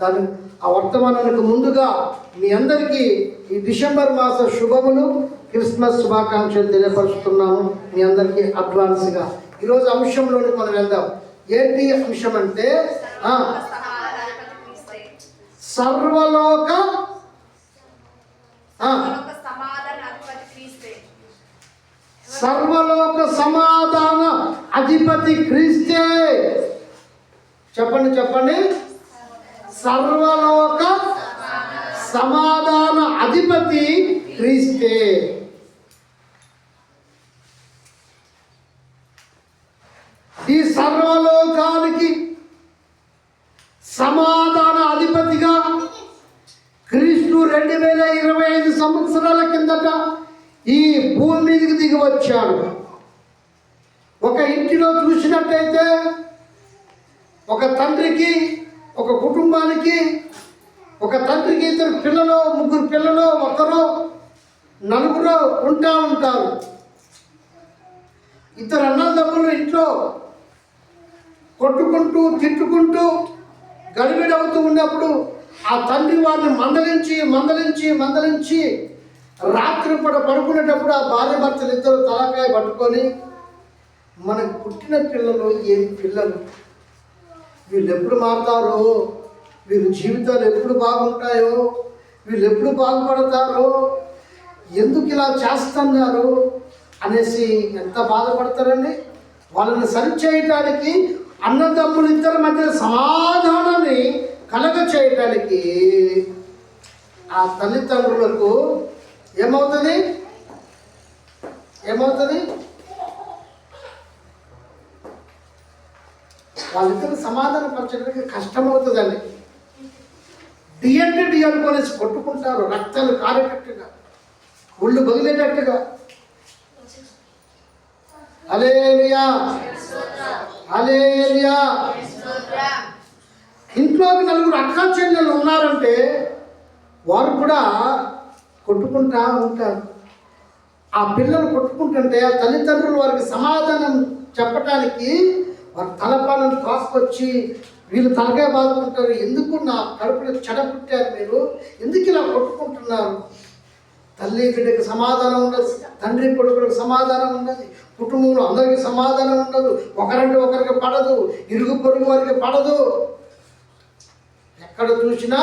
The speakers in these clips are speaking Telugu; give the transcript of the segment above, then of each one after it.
ఆ వర్తమానానికి ముందుగా మీ అందరికీ ఈ డిసెంబర్ మాస శుభములు, క్రిస్మస్ శుభాకాంక్షలు తెలియపరుస్తున్నాను మీ అందరికీ అడ్వాన్స్గా. ఈరోజు అంశంలోకి మనం వెళ్దాం. ఏంటి అంశం అంటే సర్వలోక సమాధాన అధిపతి క్రీస్తే. చెప్పండి చెప్పండి. సర్వలోక సమాధాన అధిపతి క్రీస్తే. ఈ సర్వలోకానికి సమాధాన అధిపతిగా క్రీస్తు 2025 సంవత్సరాల కిందట ఈ భూమి మీదకి దిగి వచ్చాడు. ఒక ఇంటిలో చూసినట్టయితే ఒక తండ్రికి, ఒక కుటుంబానికి, ఒక తండ్రికి 2 పిల్లలు, 3 పిల్లలు, 1 నలుగురు ఉంటారు. 2 అన్నదమ్ములు ఇంట్లో కొట్టుకుంటూ తిట్టుకుంటూ గడిబిడవుతూ ఉన్నప్పుడు ఆ తండ్రి వారిని మందలించి రాత్రి పూట పడుకునేటప్పుడు ఆ భార్య భర్తలు 2 తలకాయ పట్టుకొని, మనకు పుట్టిన పిల్లలు ఏం పిల్లలు, వీళ్ళు ఎప్పుడు మారుతారో, వీళ్ళ జీవితాలు ఎప్పుడు బాగుంటాయో, వీళ్ళు ఎప్పుడు బాగుపడతారో, ఎందుకు ఇలా చేస్తున్నారు అనేసి ఎంత బాధపడతారండి. వాళ్ళని సరిచేయటానికి, అన్నదమ్ములు 2 మధ్య సమాధానాన్ని కలగ చేయటానికి ఆ తల్లిదండ్రులకు ఏమవుతుంది? వాళ్ళిద్దరు సమాధానం పరచడానికి కష్టమవుతుందండి. డి అనుకోనేసి కొట్టుకుంటారు, రక్తాలు కారేటట్టుగా, ఒళ్ళు బగిలేటట్టుగా. హల్లెలూయా, హల్లెలూయా. ఇంట్లోకి 4 అక్క చెల్లెలు ఉన్నారంటే వారు కూడా కొట్టుకుంటా ఉంటారు. ఆ పిల్లలు కొట్టుకుంటుంటే ఆ తల్లిదండ్రులు వారికి సమాధానం చెప్పటానికి వారి తలపాలను కాసుకొచ్చి వీళ్ళు తలకాయ బాదుకుంటారు. ఎందుకు నా కడుపులో చెడపుట్టారు మీరు, ఎందుకు ఇలా కొట్టుకుంటున్నారు? తల్లి బిడ్డకి సమాధానం ఉండదు, తండ్రి కొడుకులకు సమాధానం ఉండదు, కుటుంబంలో అందరికీ సమాధానం ఉండదు, ఒకరంటే ఒకరికి పడదు, ఇరుగు పొరుగు వారికి పడదు. ఎక్కడ చూసినా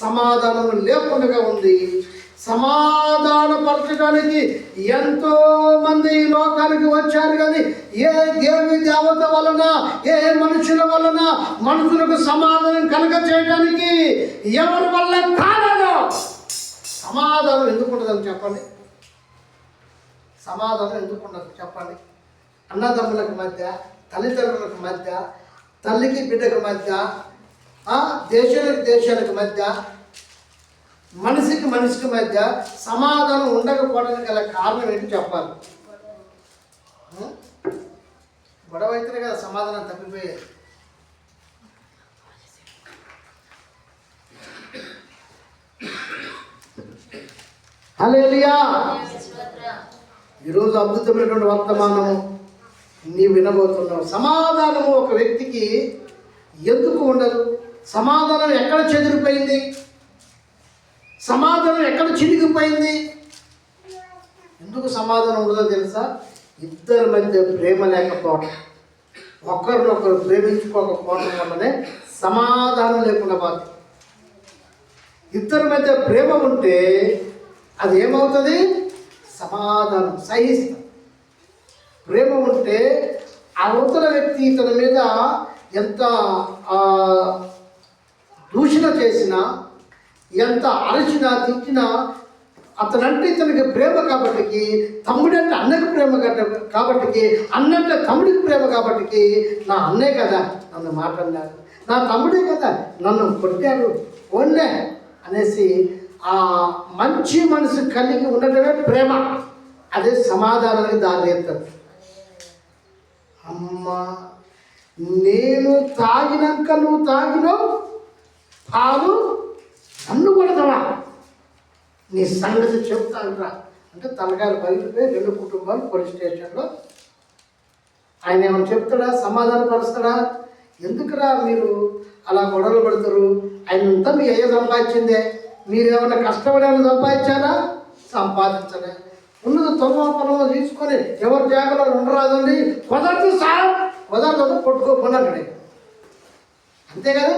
సమాధానం లేకుండా ఉంది. సమాధానపరచడానికి ఎంతో మంది ఈ లోకానికి వచ్చారు, కానీ ఏ దేవి దేవత వలన, ఏ మనుషుల వలన మనుషులకు సమాధానం కలగ చేయడానికి ఎవరి వల్ల కాదు. సమాధానం ఎందుకు ఉండదని చెప్పండి. సమాధానం ఎందుకు ఉండదు చెప్పండి. అన్నదమ్ములకు మధ్య, తల్లిదండ్రులకు మధ్య, తల్లికి బిడ్డకు మధ్య, దేశానికి మధ్య, మనిషికి మధ్య సమాధానం ఉండకపోవడానికి గల కారణం ఏంటి చెప్పాలి. గొడవ అయితేనే కదా సమాధానం తప్పిపోయేది. హల్లెలూయా. ఈరోజు అద్భుతమైనటువంటి వర్తమానం నీ వినబోతున్నావు. సమాధానము ఒక వ్యక్తికి ఎందుకు ఉండదు? సమాధానం ఎక్కడ చెదిరిపోయింది? సమాధానం ఎక్కడ చిరిగిపోయింది? ఎందుకు సమాధానం ఉండదో తెలుసా? ఇద్దరి మధ్య ప్రేమ లేకపోవడం, ఒకరినొకరు ప్రేమించుకోకపోవడం వల్లనే సమాధానం లేకుండా పోతుంది. ఇద్దరి మధ్య ప్రేమ ఉంటే అది ఏమవుతుంది? సమాధానం, సహిస్తాం. ప్రేమ ఉంటే అవతల వ్యక్తి తన మీద ఎంత దూషణ చేసినా, ఎంత అరచినా, తిట్టినా, అతనంటే ఇతనికి ప్రేమ కాబట్టి, తమ్ముడంటే అన్నకి ప్రేమ కాబట్టి, అన్నంటే తమ్ముడికి ప్రేమ కాబట్టి, నా అన్నే కదా నన్ను మాట్లాడినాడు, నా తమ్ముడే కదా నన్ను కొట్టాడు, ఓన్లే అనేసి ఆ మంచి మనసు కలిగి ఉండటమే ప్రేమ. అదే సమాధానానికి దారితీస్తుంది. అమ్మా, నేను తాగినాక నువ్వు తాగినావు పాలు, నన్ను కొడతావా? నీ సంగతి చెప్తానురా అంటే తలకాయలు పగిలిపోయి 2 కుటుంబాలు పోలీస్ స్టేషన్లో. ఆయన ఏమైనా చెప్తాడా? సమాధాన పరుస్తాడా? ఎందుకురా మీరు అలా గొడవలు పడతారు? ఆయన అంతా మీ అయ్య సంపాదించిందే, మీరేమన్నా కష్టపడి ఏమైనా సంపాదించారా? సంపాదించలే. ఉన్నది తొమ్మ పొలం తీసుకొని ఎవరి జాగలో ఉండరాదండి. కుదరదు సార్, కుదరదు కొట్టుకోకుండా అంటాడు. అంతే కదా,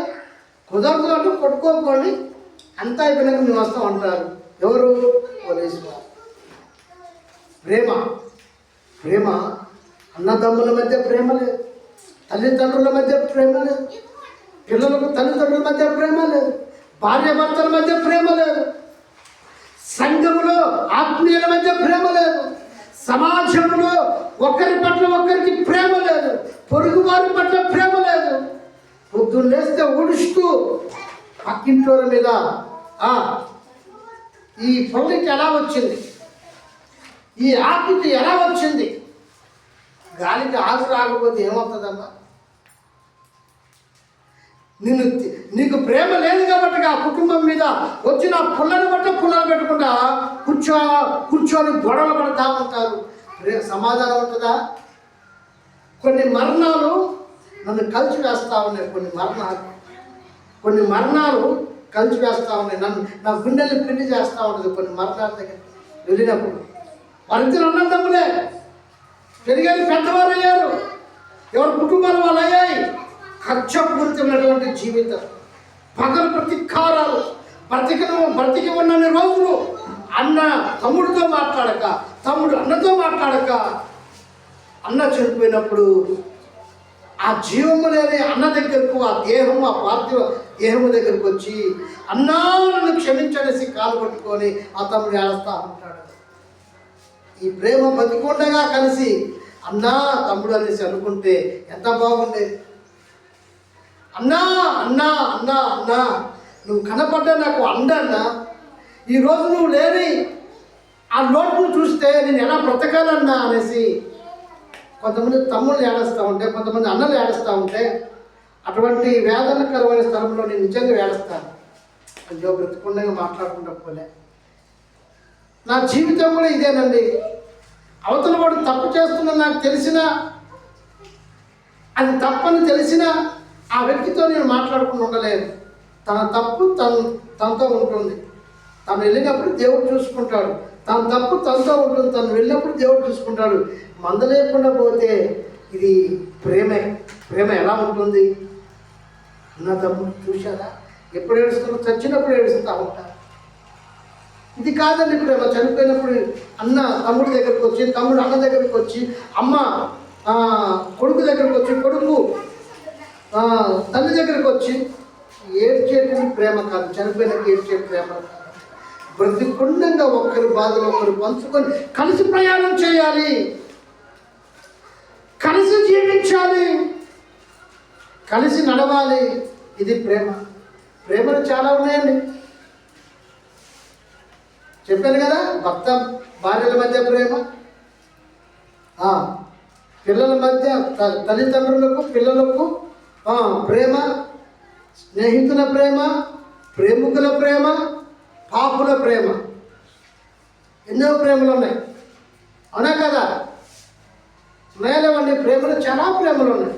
కుదరదు అంటే కొట్టుకోకపోండి, అంతా అయిపోయినాక మేము వస్తాం అంటారు. ఎవరు? పోలీసు వారు. ప్రేమ, ప్రేమ అన్నదమ్ముల మధ్య ప్రేమ లేదు, తల్లిదండ్రుల మధ్య ప్రేమ లేదు, పిల్లలకు తల్లిదండ్రుల మధ్య ప్రేమ లేదు, భార్యాభర్తల మధ్య ప్రేమ లేదు, సంఘములో ఆత్మీయుల మధ్య ప్రేమ లేదు, సమాజంలో ఒకరి పట్ల ఒకరికి ప్రేమ లేదు, పొరుగు వారి పట్ల ప్రేమ లేదు. పొద్దున్న లేస్తే ఊడుస్తూ పక్కింటోళ్ళ మీద ఈ పొలికి ఎలా వచ్చింది, ఈ ఆకుకి ఎలా వచ్చింది, గాలికి ఆకు రాకపోతే ఏమవుతుందమ్మా? నీకు ప్రేమ లేదు కాబట్టి ఆ కుటుంబం మీద వచ్చిన పుల్లని బట్ట పుల్లలు పెట్టకుండా కూర్చొని గొడవలు పడతా ఉంటారు. సమాధానం ఉంటుందా? కొన్ని మరణాలు నన్ను కలిసి వేస్తూ ఉన్నాయి. కొన్ని మరణాలు కలిసి వేస్తూ ఉన్నాయి. నా గుండెల్ని పిండి చేస్తూ ఉంటుంది. కొన్ని మరణాల దగ్గర వెళ్ళినప్పుడు వారిద్దరు అన్నదమ్ములే, పెరిగారు, పెద్దవారు అయ్యారు, ఎవరి కుటుంబాలు వాళ్ళు అయ్యాయి. కక్షపూరితమైనటువంటి జీవితం, పగలు ప్రతీకారాలు, బ్రతికి ఉన్నన్ని రోజులు అన్న తమ్ముడితో మాట్లాడక, తమ్ముడు అన్నతో మాట్లాడక, అన్న చనిపోయినప్పుడు ఆ జీవము లేని అన్న దగ్గరకు ఆ పార్థివ దేహము దగ్గరకు వచ్చి అన్నా నన్ను క్షమించనేసి కాలు పట్టుకొని ఆ తమ్ముడు ఏడుస్తా ఉంటాడు. ఈ ప్రేమ బతికుండగా కలిసి అన్నా తమ్ముడు అనేసి అనుకుంటే ఎంత బాగుండేది. అన్నా అన్నా అన్నా అన్నా నువ్వు కనపడ్డా నాకు అండన్నా, ఈరోజు నువ్వు లేని ఆ లోటును చూస్తే నేను ఎలా బ్రతకాలన్నా అనేసి కొంతమంది తమ్ముళ్ళు ఏడుస్తూ ఉంటే, కొంతమంది అన్నలు ఏడుస్తూ ఉంటే, అటువంటి వేదనకరమైన స్థలంలో నేను నిజంగా ఏడుస్తాను. అయ్యో బ్రతకుండా మాట్లాడకుండా పోలే. నా జీవితం కూడా ఇదేనండి. అవతల వాడు తప్పు చేస్తున్నా నాకు తెలిసినా, అది తప్పని తెలిసినా ఆ వ్యక్తితో నేను మాట్లాడకుండా ఉండలేను. తన తప్పు తనతో ఉంటుంది. తను వెళ్ళినప్పుడు దేవుడు చూసుకుంటాడు. తన తప్పు తనతో ఉంటుంది. తను వెళ్ళినప్పుడు దేవుడు చూసుకుంటాడు. మందలేకుండా పోతే ఇది ప్రేమ ఎలా ఉంటుంది? నా తమ్ముడు చూశారా ఎప్పుడు ఏడుస్తున్నా? చచ్చినప్పుడు ఏడుస్తూ ఉంటారు. ఇది కాదండి ప్రేమ. చనిపోయినప్పుడు అన్న తమ్ముడి దగ్గరికి వచ్చి, తమ్ముడు అన్న దగ్గరికి వచ్చి, అమ్మ కొడుకు దగ్గరికి వచ్చి, కొడుకు తల్లి దగ్గరికి వచ్చి ఏడ్చేటి ప్రేమ కాదు. చనిపోయినకి ఏడ్చే ప్రేమ కాదు. బ్రతికుండంగా ఒకరి బాధలు ఒకరు పంచుకొని కలిసి ప్రయాణం చేయాలి, కలిసి జీవించాలి, కలిసి నడవాలి. ఇది ప్రేమ. ప్రేమలు చాలా ఉన్నాయండి. చెప్పాను కదా, భర్త భార్యల మధ్య ప్రేమ, పిల్లల మధ్య తల్లిదండ్రులకు పిల్లలకు ప్రేమ, స్నేహితుల ప్రేమ, ప్రేమికుల ప్రేమ, పాపుల ప్రేమ, ఎన్నో ప్రేమలు ఉన్నాయి. అవునా కదా? ఉన్నాయలేవండి ప్రేమలు, చాలా ప్రేమలు ఉన్నాయి.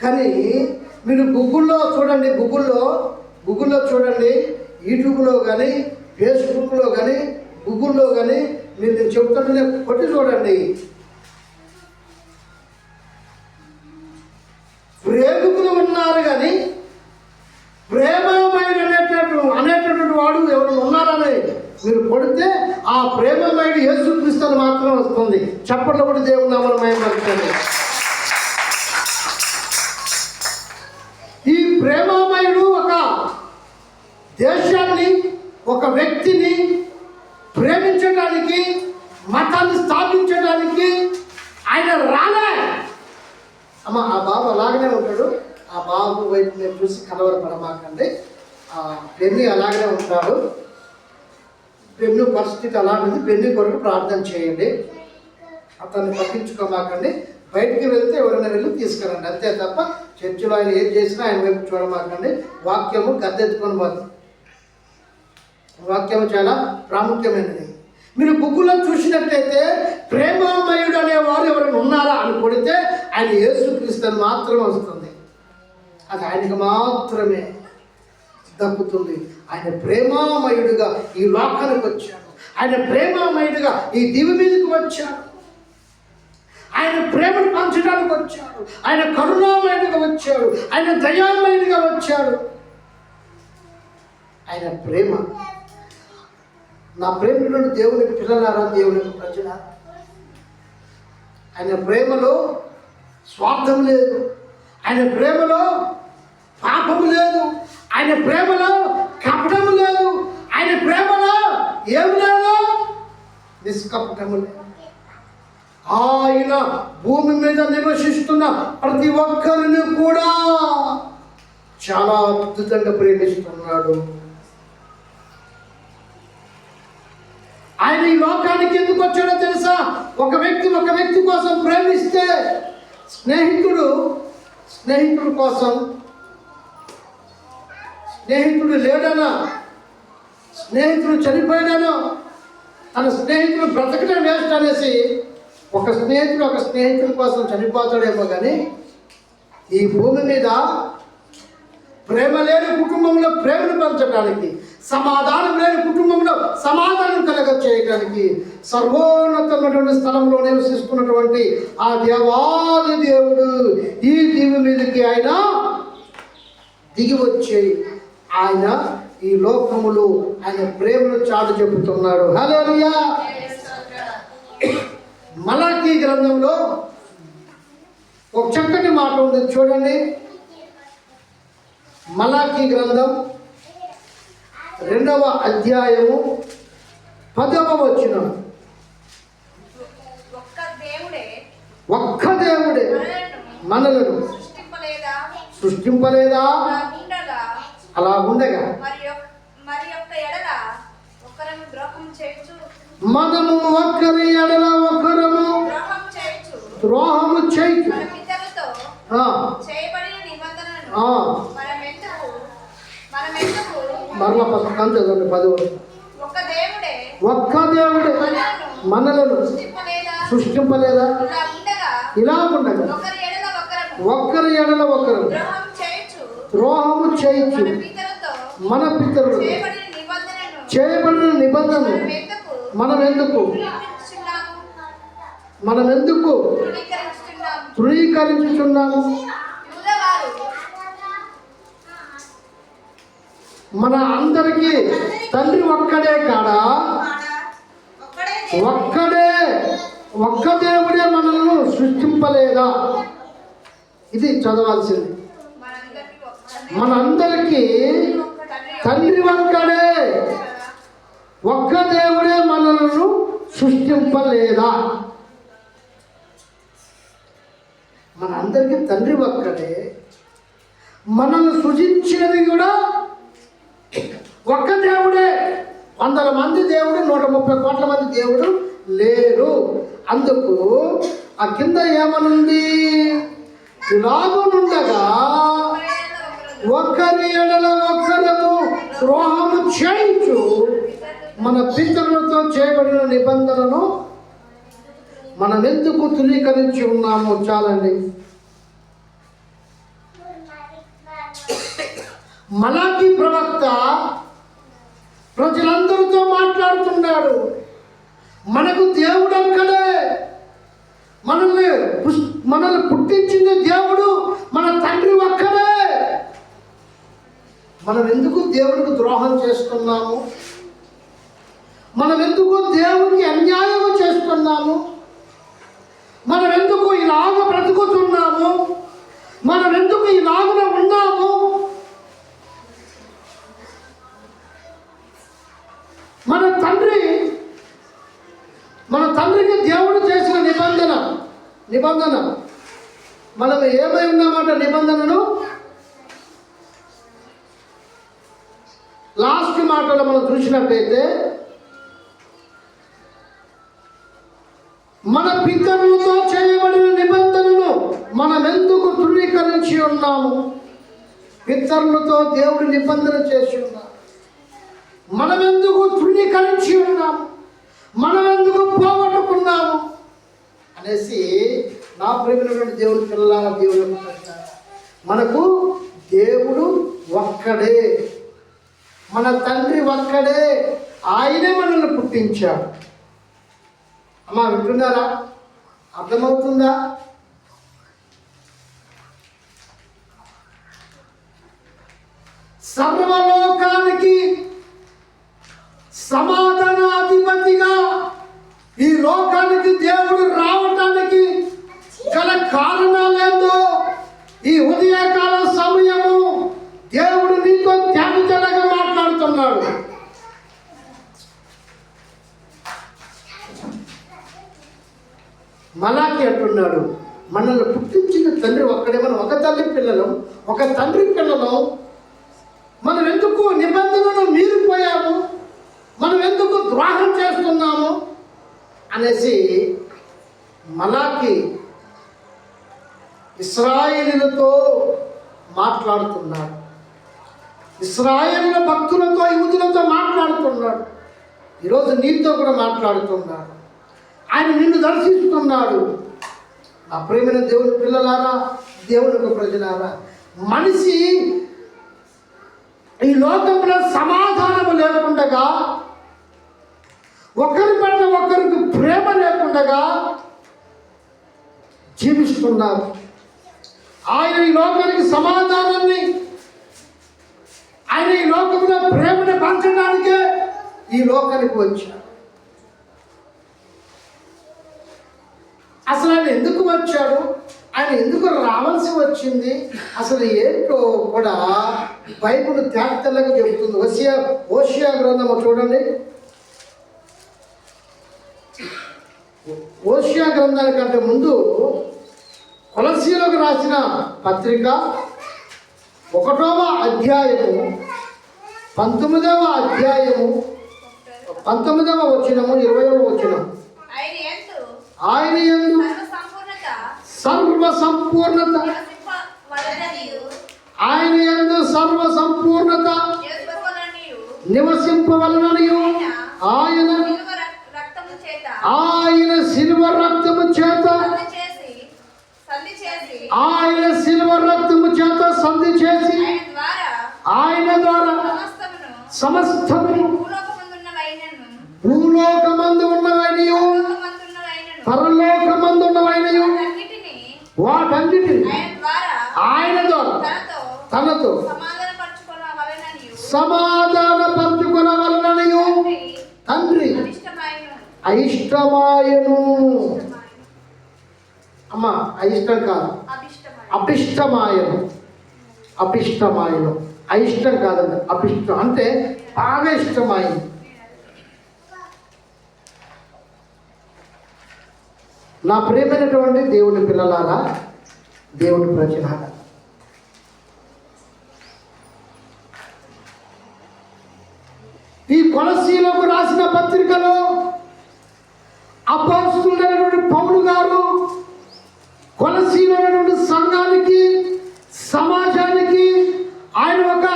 కానీ మీరు గూగుల్లో చూడండి, యూట్యూబ్లో కానీ, ఫేస్బుక్లో కానీ, గూగుల్లో కానీ మీరు నేను చెప్తుంటే కొట్టి చూడండి. ప్రేమికులు ఉన్నారు కానీ ప్రేమమయుడు అనేటటువంటి వాడు ఎవరు ఉన్నారని మీరు కొడితే ఆ ప్రేమమయుడు యేసుక్రీస్తు మాత్రం వస్తుంది. చప్పట్లు కూడా దేవుని నామమున మహిమపరచండి. ఈ ప్రేమమయుడు ఒక దేశాన్ని, ఒక వ్యక్తిని ప్రేమించడానికి, మతాన్ని స్థాపించడానికి ఆయన రాలే. అమ్మ ఆ బాబు అలాగనే ఉంటాడు. ఆ బాబు వైపు మీరు చూసి కలవరపడమాకండి. పెన్ని అలాగనే ఉంటాడు. పెన్ను పరిస్థితి అలాంటిది. పెన్ను కొరకు ప్రార్థన చేయండి. అతన్ని పట్టించుకోమాకండి. బయటికి వెళ్తే ఎవరైనా వెళ్ళి తీసుకురండి, అంతే తప్ప చర్చిలో ఆయన ఏం చేసినా ఆయన వైపు చూడమాకండి. వాక్యము గద్దెత్తుకొని పోతుంది. వాక్యము చాలా ప్రాముఖ్యమైనది. మీరు గూగుల్లో చూసినట్లయితే ప్రేమమయుడు అనేవారు ఎవరైనా ఉన్నారా అని కొడితే ఆయన యేసుక్రీస్తు మాత్రమే వస్తుంది. అది ఆయనకు మాత్రమే దక్కుతుంది. ఆయన ప్రేమామయుడిగా ఈ లోకానికి వచ్చాడు. ఆయన ప్రేమామయుడిగా ఈ దివి మీదకి వచ్చాడు. ఆయన ప్రేమను పంచడానికి వచ్చాడు. ఆయన కరుణామయుడిగా వచ్చాడు. ఆయన దయామయుడిగా వచ్చాడు. ఆయన ప్రేమ. నా ప్రేమలో దేవుని పిల్లలారా, దేవుని ప్రజలారా, ఆయన ప్రేమలో స్వార్థం లేదు. ఆయన ప్రేమలో పాపము లేదు. ఆయన ప్రేమలో కపటము లేదు. ఆయన ప్రేమలో ఏమి లేదు? నిష్కపటము లేదు. ఆయన భూమి మీద నివసిస్తున్న ప్రతి ఒక్కరిని కూడా చాలా అద్భుతంగా ప్రేమిస్తున్నాడు. ఆయన ఈ లోకానికి ఎందుకు వచ్చాడో తెలుసా? ఒక వ్యక్తి కోసం ప్రేమిస్తే స్నేహితుడు కోసం, స్నేహితుడు లేడనా, స్నేహితుడు చనిపోయాడనో, తన స్నేహితుడు బ్రతకడం వేస్ట్ అనేసి ఒక స్నేహితుడి కోసం చనిపోతాడేమో. కానీ ఈ భూమి మీద ప్రేమ లేని కుటుంబంలో ప్రేమను పంచడానికి, సమాధానం లేని కుటుంబంలో సమాధానం కలగ చేయడానికి, సర్వోన్నతమైనటువంటి స్థలంలో నివసిస్తున్నటువంటి ఆ దేవాది దేవుడు ఈ దీవి మీదకి ఆయన దిగి వచ్చి ఆయన ఈ లోకములో ఆయన ప్రేమను చాటు చెబుతున్నాడు. హల్లెలూయా. మలాకీ గ్రంథంలో ఒక చక్కటి మాట ఉంది, చూడండి. మలాకీ గ్రంథం 2వ అధ్యాయము 10వ వచనం. ఒక్క దేవుడే మనలను సృష్టింపలేదా? అలా ఉండగా మనము ఒక్కరి ఎడల ఒకరము ద్రోహము చేయు. మరలా పక్కన చదవండి 10వ. ఒక్క దేవుడే మనలను సృష్టింపలేదా? ఇలా ఉండగా ఒక్కరి ఎడల ఒకరు ద్రోహము చేయొచ్చు. మన పితరులు చేయబడిన నిబంధన మనం ఎందుకు తృణీకరించుచున్నాము? మన అందరికీ తండ్రి ఒక్కడే కాడా? ఒక్క దేవుడే మనల్ని సృష్టింపలేదా? ఇది చదవాల్సింది. మనందరికీ తండ్రి ఒక్కడే, ఒక్క దేవుడే మనల్ని సృష్టింపలేదా? మనందరికీ తండ్రి ఒక్కడే, మనల్ని సృజించినది కూడా ఒక్క దేవుడే. 100 మంది దేవుడు, 130 కోట్ల మంది దేవుడు లేరు. అందుకు ఆ కింద ఏమనుంది? ఇలాగుండగా ఒకరి ఎడల ఒకరము ద్రోహము చేయించు, మన పితరులతో చేయబడిన నిబంధనను మనం ఎందుకు తృణీకరించి ఉన్నాము? చాలండి. మలాకీ ప్రవక్త ప్రజలందరితో మాట్లాడుతున్నాడు. మనకు దేవుడు ఒక్కడే, మనల్ని పుట్టించింది దేవుడు, మన తండ్రి ఒక్కడే. మనం ఎందుకు దేవుడికి ద్రోహం చేస్తున్నాము? మనం ఎందుకు దేవునికి అన్యాయం చేస్తున్నాము? మనం ఎందుకు ఇలాగ బ్రతుకుతున్నాము? మనం ఎందుకు ఇలాగ ఉన్నాము? మన తండ్రికి దేవుడు చేసిన నిబంధన మనం ఏమై ఉన్నామాట? నిబంధనను లాస్ట్ మాటలో మనం చూసినట్లయితే, మన పితరులతో చేయబడిన నిబంధనను మనం ఎందుకు తృణీకరించి ఉన్నాము? పితరులతో దేవుడు నిబంధన చేసి ఉన్నాము, మనం ఎందుకు తృణీకరించి ఉన్నాము? మనం ఎందుకు పోగొట్టుకున్నాము అనేసి నా ప్రేమైనటువంటి దేవుని పిల్లల దేవుని మనకు దేవుడు ఒక్కడే, మన తండ్రి ఒక్కడే, ఆయనే మనల్ని పుట్టించాడు. అమ్మా వింటున్నారా? అర్థమవుతుందా? సర్వలోకానికి సమాధానాధిపతిగా ఈ లోకానికి దేవుడు రావటానికి గల కారణాలేందో ఈ ఉదయకాల సమయము దేవుడు నీతో తేటగా మాట్లాడుతున్నాడు. మలాకి అంటున్నాడు, మనల్ని పుట్టించిన తండ్రి ఒక్కడే. మనం ఒక తల్లి పిల్లలు, ఒక తండ్రి పిల్లలు. మనం ఎందుకు నిబంధనలు మీరిపోయాము, మనం ఎందుకు ద్రోహం చేస్తున్నాము అనేసి మలాకి ఇశ్రాయేలీయులతో మాట్లాడుతున్నాడు. ఇశ్రాయేలీయుల భక్తులతో, యూదులతో మాట్లాడుతున్నాడు. ఈరోజు నీతో కూడా మాట్లాడుతున్నాడు. ఆయన నిన్ను దర్శిస్తున్నాడు. నా ప్రియమైన దేవుని పిల్లలారా, దేవుని ప్రజలారా, మనిషి ఈ లోకంలో సమాధానం లేకుండగా, ఒకరి పట్ల ఒకరికి ప్రేమ లేకుండగా జీవిస్తున్నారు. ఆయన ఈ లోకానికి సమాధానాన్ని, ఆయన ఈ లోకంలో ప్రేమను పంచడానికే ఈ లోకానికి వచ్చాడు. అసలు ఆయన ఎందుకు వచ్చాడు, ఆయన ఎందుకు రావాల్సి వచ్చింది, అసలు ఏంటో కూడా బైబిల్ తేటతెల్లగా చెబుతుంది. ఓషియా గ్రంథము చూడండి. ఓషియా గ్రంథానికంటే ముందు కొలసీలకు రాసిన పత్రిక 1వ అధ్యాయము 19వ అధ్యాయము 19వ వచనము 20వ వచనం. ఆయన యందు సర్వ సంపూర్ణత, ఆయన యందు సర్వ సంపూర్ణత నివసింపవలననియు ఆయన శిలువ రక్తము చేత, ఆయన శిలువ రక్తము చేత సంధి చేసి, ఆయన ద్వారా సమస్తము భూలోకమందు ఉన్నవైనయు పరలోకమందు ఉన్నవైనయు వాటన్నిటిని ఆయన ద్వారా తనతో సమాధానపరచుకొనవలెననియు తండ్రి అయిష్టమాయను. అమ్మా, అయిష్టం కాదు, అభిష్టమాయను. అభిష్టమాయను, అయిష్టం కాదండి, అభిష్టం అంటే బాగా ఇష్టమైంది. నా ప్రియమైనటువంటి దేవుని పిల్లలారా, దేవుని ప్రజలారా, ఈ కొలసీలకు రాసిన పత్రికలో అపోస్తలుడైనటువంటి పౌలు గారు కొలసీలో ఉన్నటువంటి సంఘానికి, సమాజానికి ఆయన ఒక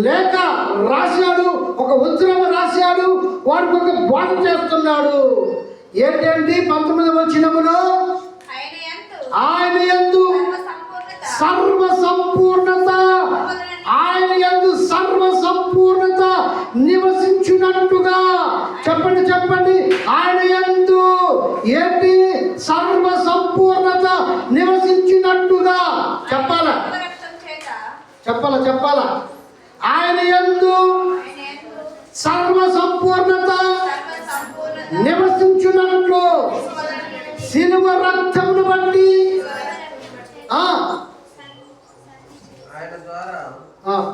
లేఖ రాశాడు, ఒక ఉత్తరం రాశాడు, వారికి ఒక బోధ చేస్తున్నాడు. ఏంటంటే 19వ వచనములో ఆయన యందు సర్వ సంపూర్ణత, ఆయన యందు సర్వ సంపూర్ణత నివసించున్నట్టుగా. చెప్పండి చెప్పండి, ఆయన యందు ఏంటి? సర్వ సంపూర్ణత నివసించినట్టుగా. చెప్పాలా చెప్పాలా చెప్పాలా? ఆయన యందు సర్వ సంపూర్ణత నివసించున్నట్లు శిలువ రక్తమును బట్టి ఆయన ద్వారా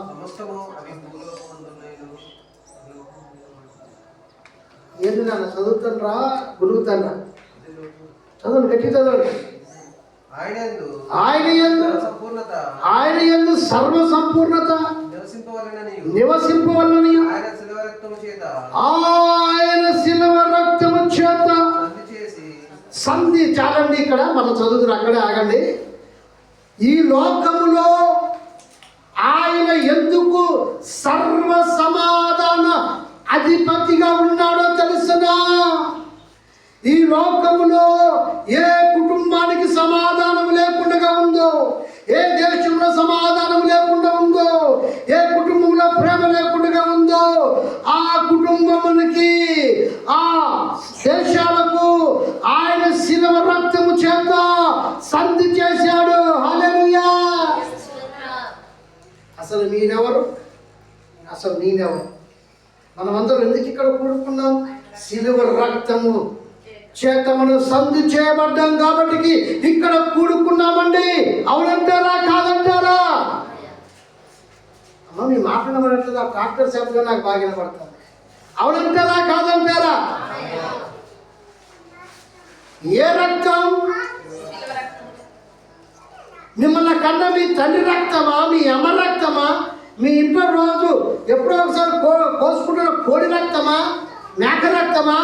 సమస్తము ఏది నాన్న చదువుతానరా, గురుగుతానరా? చదవండి, గట్టి చదవండి. ఆయన యందు సర్వ సంపూర్ణత నివసింపవలననియు ఆయన శిలువ రక్తము చేత సంధి. చాలండి, ఇక్కడ మన చదువుతున్న అక్కడే ఆగండి. ఈ లోకములో ఆయన ఎందుకు సర్వ సమాధాన అధిపతిగా ఉన్నాడో తెలుసునా? ఈ లోకములో ఏ కుటుంబానికి సమాధానం లేకుండా ఉందో, ఏ దేశంలో సమాధానం లేకుండా ప్రేమ లేకుండా ఉందో ఆ కుటుంబమునికి, ఆ దేశాలకు ఆయన శిలువ రక్తము చేత సంధి చేశాడు. హల్లెలూయా. అసలు నేనెవరు? అసలు నేనెవరు? మనమందరం ఎందుకు ఇక్కడ కూడుకున్నాం? శిలువ రక్తము చేత మనం సంధి చేయబడ్డాం కాబట్టి ఇక్కడ కూడుకున్నామండి. అవునంటారా కాదంటారా? అమ్మ మీ మాట్లాడబడట్లేదు. ఆ ట్రాక్టర్ శబ్దం నాకు బాగా వినపడుతుంది. అవునంటారా కాదంటారా? ఏ రక్తం? మిమ్మల్ని కన్న మీ తండ్రి రక్తమా, మీ అమ్మ రక్తమా, మీ ఇంట్లో రోజు ఎప్పుడో ఒకసారి కోసుకుంటున్న కోడి రక్తమా, మేక రక్తమా,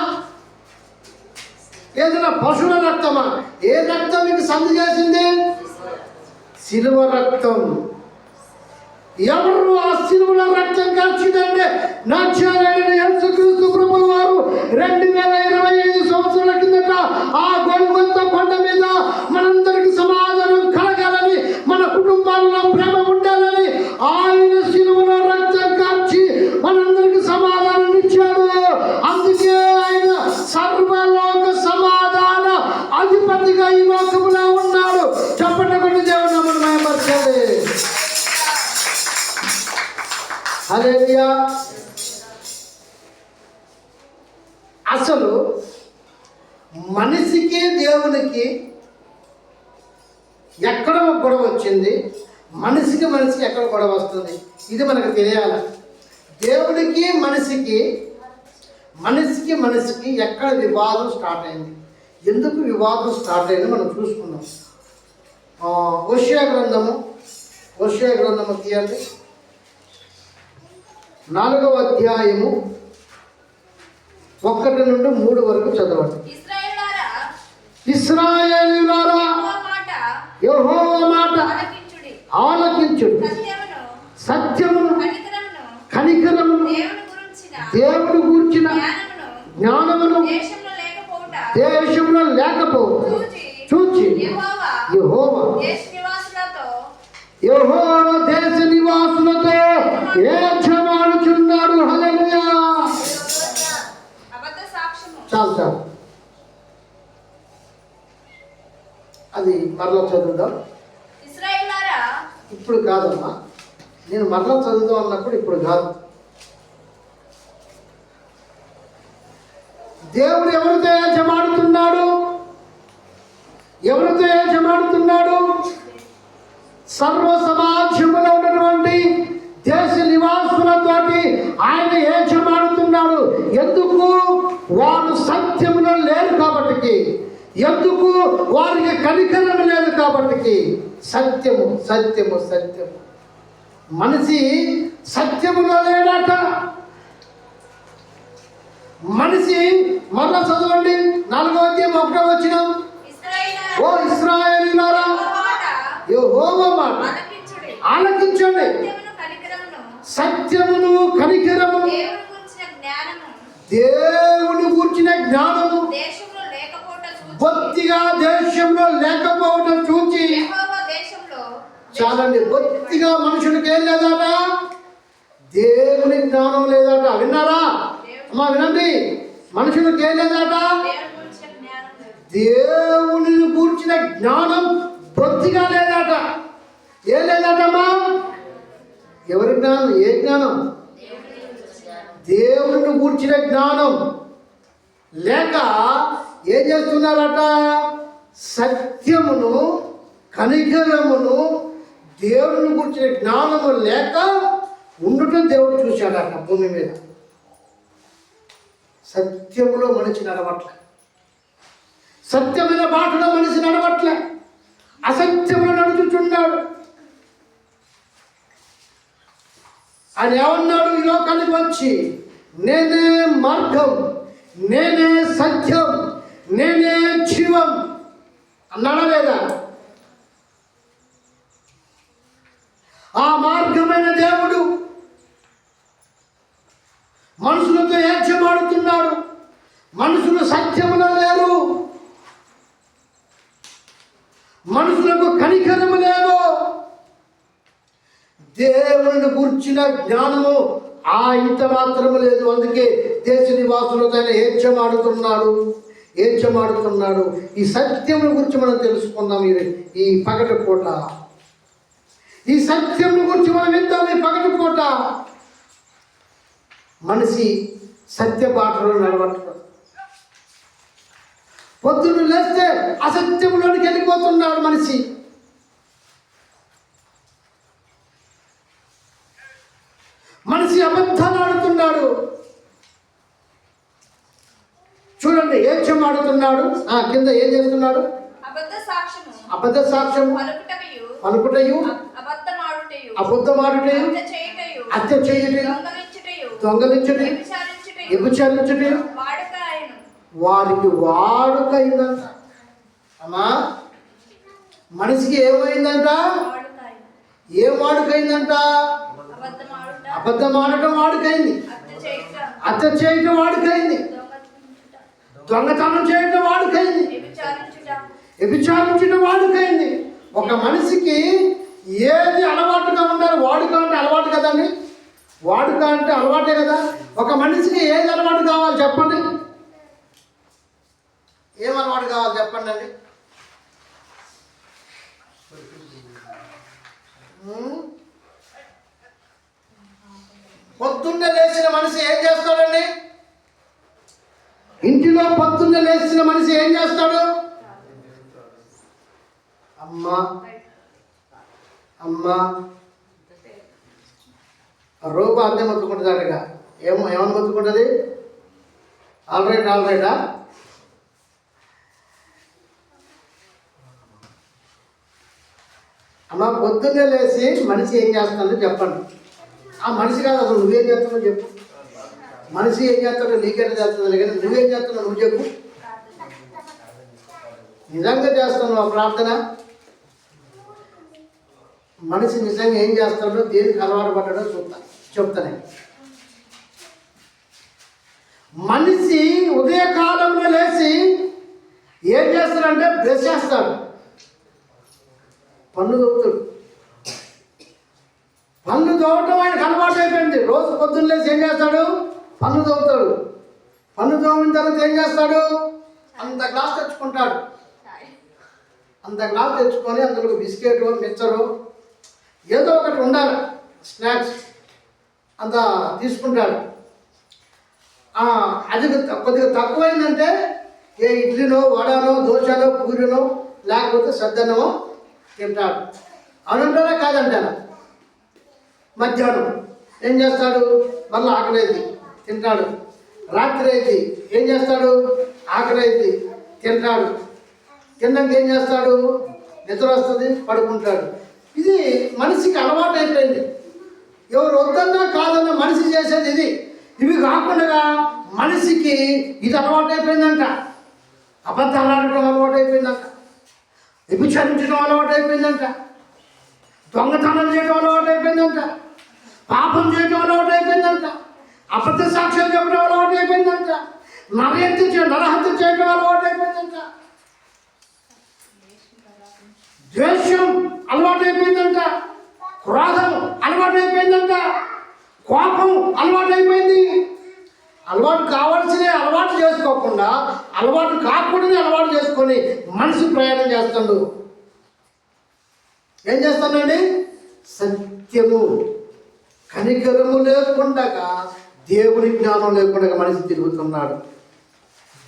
ఏదైనా పశువుల రక్తమా? ఏ రక్తం మీకు సంధి చేసింది? శిలువ రక్తం. ఎవరు ఆ శిలువలో రక్తం కార్చిందంటే నజరేయుడైన యేసుక్రీస్తు ప్రభువు వారు 2025 సంవత్సరాల కిందట ఆ గొల్గొతా కొండ మీద మనందరికి సమాధానం కలగాలని, మన కుటుంబాలలో ప్రేమ ఉండాలని ఆయన శిలువలో రక్తం కార్చి మనందరికి సమాధానం ఇచ్చాడు. అందుకే ఆయన సర్వలోక సమాధాన అధిపతిగా ఈ లోకములో ఉన్నాడు. చెప్పండి కొన్ని దేవుని నామమున మహిమపరచండి. హల్లెలూయా. అసలు మనిషికి దేవునికి ఎక్కడ గొడవ వచ్చింది? మనిషికి ఎక్కడ గొడవ వస్తుంది? ఇది మనకు తెలియాలి. దేవునికి మనిషికి ఎక్కడ వివాదం స్టార్ట్ అయింది? ఎందుకు వివాదం స్టార్ట్ అయింది మనం చూసుకున్నాం. హోషేయ గ్రంథము తీయండి. 4వ అధ్యాయము 1 నుండి 3 వరకు చదవండి. ఇశ్రాయేలీయులారా యెహోవా మాట ఆలకించుడి. సత్యమును కనికరమును దేవుని గూర్చిన జ్ఞానమును దేశంలో లేకపోవు చూచి యెహోవా దేశ నివాసులతో ఏడ్చమాడుచున్నాడు. హల్లెలూయా. చాలు అది మరలా చదువుదాం. ఇప్పుడు కాదమ్మా, నేను మరలా చదువుదాం అన్నప్పుడు ఇప్పుడు కాదు. దేవుడు ఎవరితో ఏడ్చమాడుతున్నాడు? సర్వ సమాజంలో ఉన్నటువంటి దేశ నివాసులతోటి ఆయన ఏడ్చమాడుతున్నాడు. ఎందుకు? వారు సత్యములో లేరు కాబట్టి. ఎందుకు? వారికి కనికరం లేదు కాబట్టి. సత్యము. మనిషి సత్యములో లేడట. మనిషి మరలా చదవండి. 4వ అధ్యాయం 1వ వచనం. ఓ ఇశ్రాయేలీయులారా యెహోవా మాట ఆలకించండి. సత్యమును కనికరమును దేవుని గూర్చిన జ్ఞానము బొత్తిగా దేశంలో లేకపోవటం చూచి. చాలండి. బొత్తిగా మనుషుడికి ఏం లేదట? దేవుని జ్ఞానం లేదట. విన్నారా అమ్మా? వినండి. మనుషుడికి ఏం లేదట? దేవుని గూర్చిన జ్ఞానం బొత్తిగా లేదట. ఏం లేదటమ్మా? ఎవరి జ్ఞానం? ఏ జ్ఞానం? దేవుని గూర్చిన జ్ఞానం లేక ఏం చేస్తున్నారట? సత్యమును కనికరమును దేవుని గూర్చిన జ్ఞానము లేక ఉండటం దేవుడు చూశాడట భూమి మీద. సత్యములో మనిషి నడవట్లే. సత్యమైన బాటలో మనిషి నడవట్లే. అసత్యములో నడుచుచున్నాడు. ఆయన ఏమన్నాడు? ఈ లోకానికి వచ్చి నేనే మార్గం, నేనే సత్యం, నేనే జీవం అన్నాడా లేదా? ఆ మార్గమైన దేవుడు మనుషులతో ఏడ్చమాడుతున్నాడు. మనుషులు సత్యములో లేరు. మనుషులకు కనికరము లేదు. దేవుని దేవుని గూర్చిన జ్ఞానము ఆ ఇంత మాత్రము లేదు. అందుకే దేశ నివాసులతో ఆయన ఏడ్చమాడుతున్నాడు. ఈ సత్యముల గురించి మనం తెలుసుకుందాం. ఈ పగటి పూట ఈ సత్యముల గురించి మనం విందాం. ఈ పగటి పూట మనిషి సత్య బాటలో నడవట్లేదు. పొద్దున్న లేస్తే అసత్యంలోనికి వెళ్ళిపోతున్నాడు మనిషి. అబద్ధాలు ఆడుతున్నాడు. చూడండి, ఏడ్చమాడుతున్నాడు. కింద ఏం చేస్తున్నాడు? అబద్ధ సాక్ష్యము పలుకుటయు, అబద్ధమాడుటయు, హత్య చేయుటయు, దొంగలించుటయు, వ్యభిచారించుటయు వారికి వాడుకైందంట. అమ్మా, మనిషికి ఏమైందంట? ఏం వాడుకైందంట? అబద్ధమాడటం వాడుకైంది, హత్య చేయటం వాడుకైంది, దొంగతనం చేయటం వాడుకైంది, వ్యభిచారించడం వాడుకైంది. ఒక మనిషికి ఏది అలవాటుగా ఉండాలి? వాడుక అంటే అలవాటు కదండి. వాడుక అంటే అలవాటే కదా. ఒక మనిషికి ఏది అలవాటు కావాలి చెప్పండి? ఏం అలవాటు కావాలి చెప్పండి అండి? పొద్దున్నే లేచిన మనిషి ఏం చేస్తాడండి? ఇంటిలో పొద్దున్నే లేచిన మనిషి ఏం చేస్తాడు? అమ్మా రూప అద్దె మొత్తుకుంటుందటగా. ఏమని మొత్తుకుంటుంది? ఆల్రైటా? అమ్మ, పొద్దున్నే లేచి మనిషి ఏం చేస్తాడో చెప్పండి. ఆ మనిషి కాదు, అసలు నువ్వేం చేస్తున్నావు చెప్పు. మనిషి ఏం చేస్తాడో నీకేనా చేస్తుంది, కానీ నువ్వేం చేస్తున్నావు నువ్వు చెప్పు. నిజంగా చేస్తున్నావు ఆ ప్రార్థన? మనిషి నిజంగా ఏం చేస్తాడో, దేనికి అలవాటు పడ్డాడో చెప్తానే. మనిషి ఉదయకాలంలో లేచి ఏం చేస్తాడంటే బ్రష్ చేస్తాడు, పన్ను తోముతాడు. పన్ను తోమటం ఆయనకు అలవాటు అయిపోయింది. రోజు పొద్దున్న లేచి ఏం చేస్తాడు? పన్ను తోముతాడు. పన్ను తోమిన తర్వాత ఏం చేస్తాడు? అంత గ్లాస్ తెచ్చుకుంటాడు. అంత గ్లాస్ తెచ్చుకొని అందులో బిస్కెట్, మిక్చరు ఏదో ఒకటి ఉండాలి, స్నాక్స్ అంత తీసుకుంటాడు. అది కొద్దిగా తక్కువైందంటే ఏ ఇడ్లీనో, వడనో, దోశనో, పూరినో, లేకపోతే సద్దనమో తింటాడు. అవునంటారా కాదంటారా? మధ్యాహ్నం ఏం చేస్తాడు? మళ్ళీ ఆకలి తింటాడు. రాత్రి అయితే ఏం చేస్తాడు? ఆకలి తింటాడు. తిన్నాక ఏం చేస్తాడు? నిద్ర వస్తుంది, పడుకుంటాడు. ఇది మనిషికి అలవాటు అయిపోయింది. ఎవరు వద్దన్నా కాదన్నా మనిషి చేసేది ఇది. ఇవి కాకుండా మనిషికి ఇది అలవాటు అయిపోయిందంట. అబద్ధాలు ఆడటం అలవాటు అయిపోయిందంట, వ్యభిచరించడం అలవాటు అయిపోయిందంట, దొంగతనం చేయడం అలవాటు అయిపోయిందంట, పాపం చేయడం అలవాటు అయిపోయిందంట, అబద్ధ సాక్ష్యం చెప్పడం అలవాటు అయిపోయిందంట, నరహత్య చేయడం అలవాటు అయిపోయిందంట, ద్వేషం అలవాటు అయిపోయిందంట, క్రోధం అలవాటు అయిపోయిందంట, కోపం అలవాటు అయిపోయింది. అలవాటు కావాల్సిన అలవాటు చేసుకోకుండా, అలవాటు కాకూడదని అలవాటు చేసుకొని మనిషి ప్రయాణం చేస్తాడు. ఏం చేస్తానండి? సత్యము కనికరము లేకుండా, దేవుని జ్ఞానం లేకుండా మనిషి తిరుగుతున్నాడు.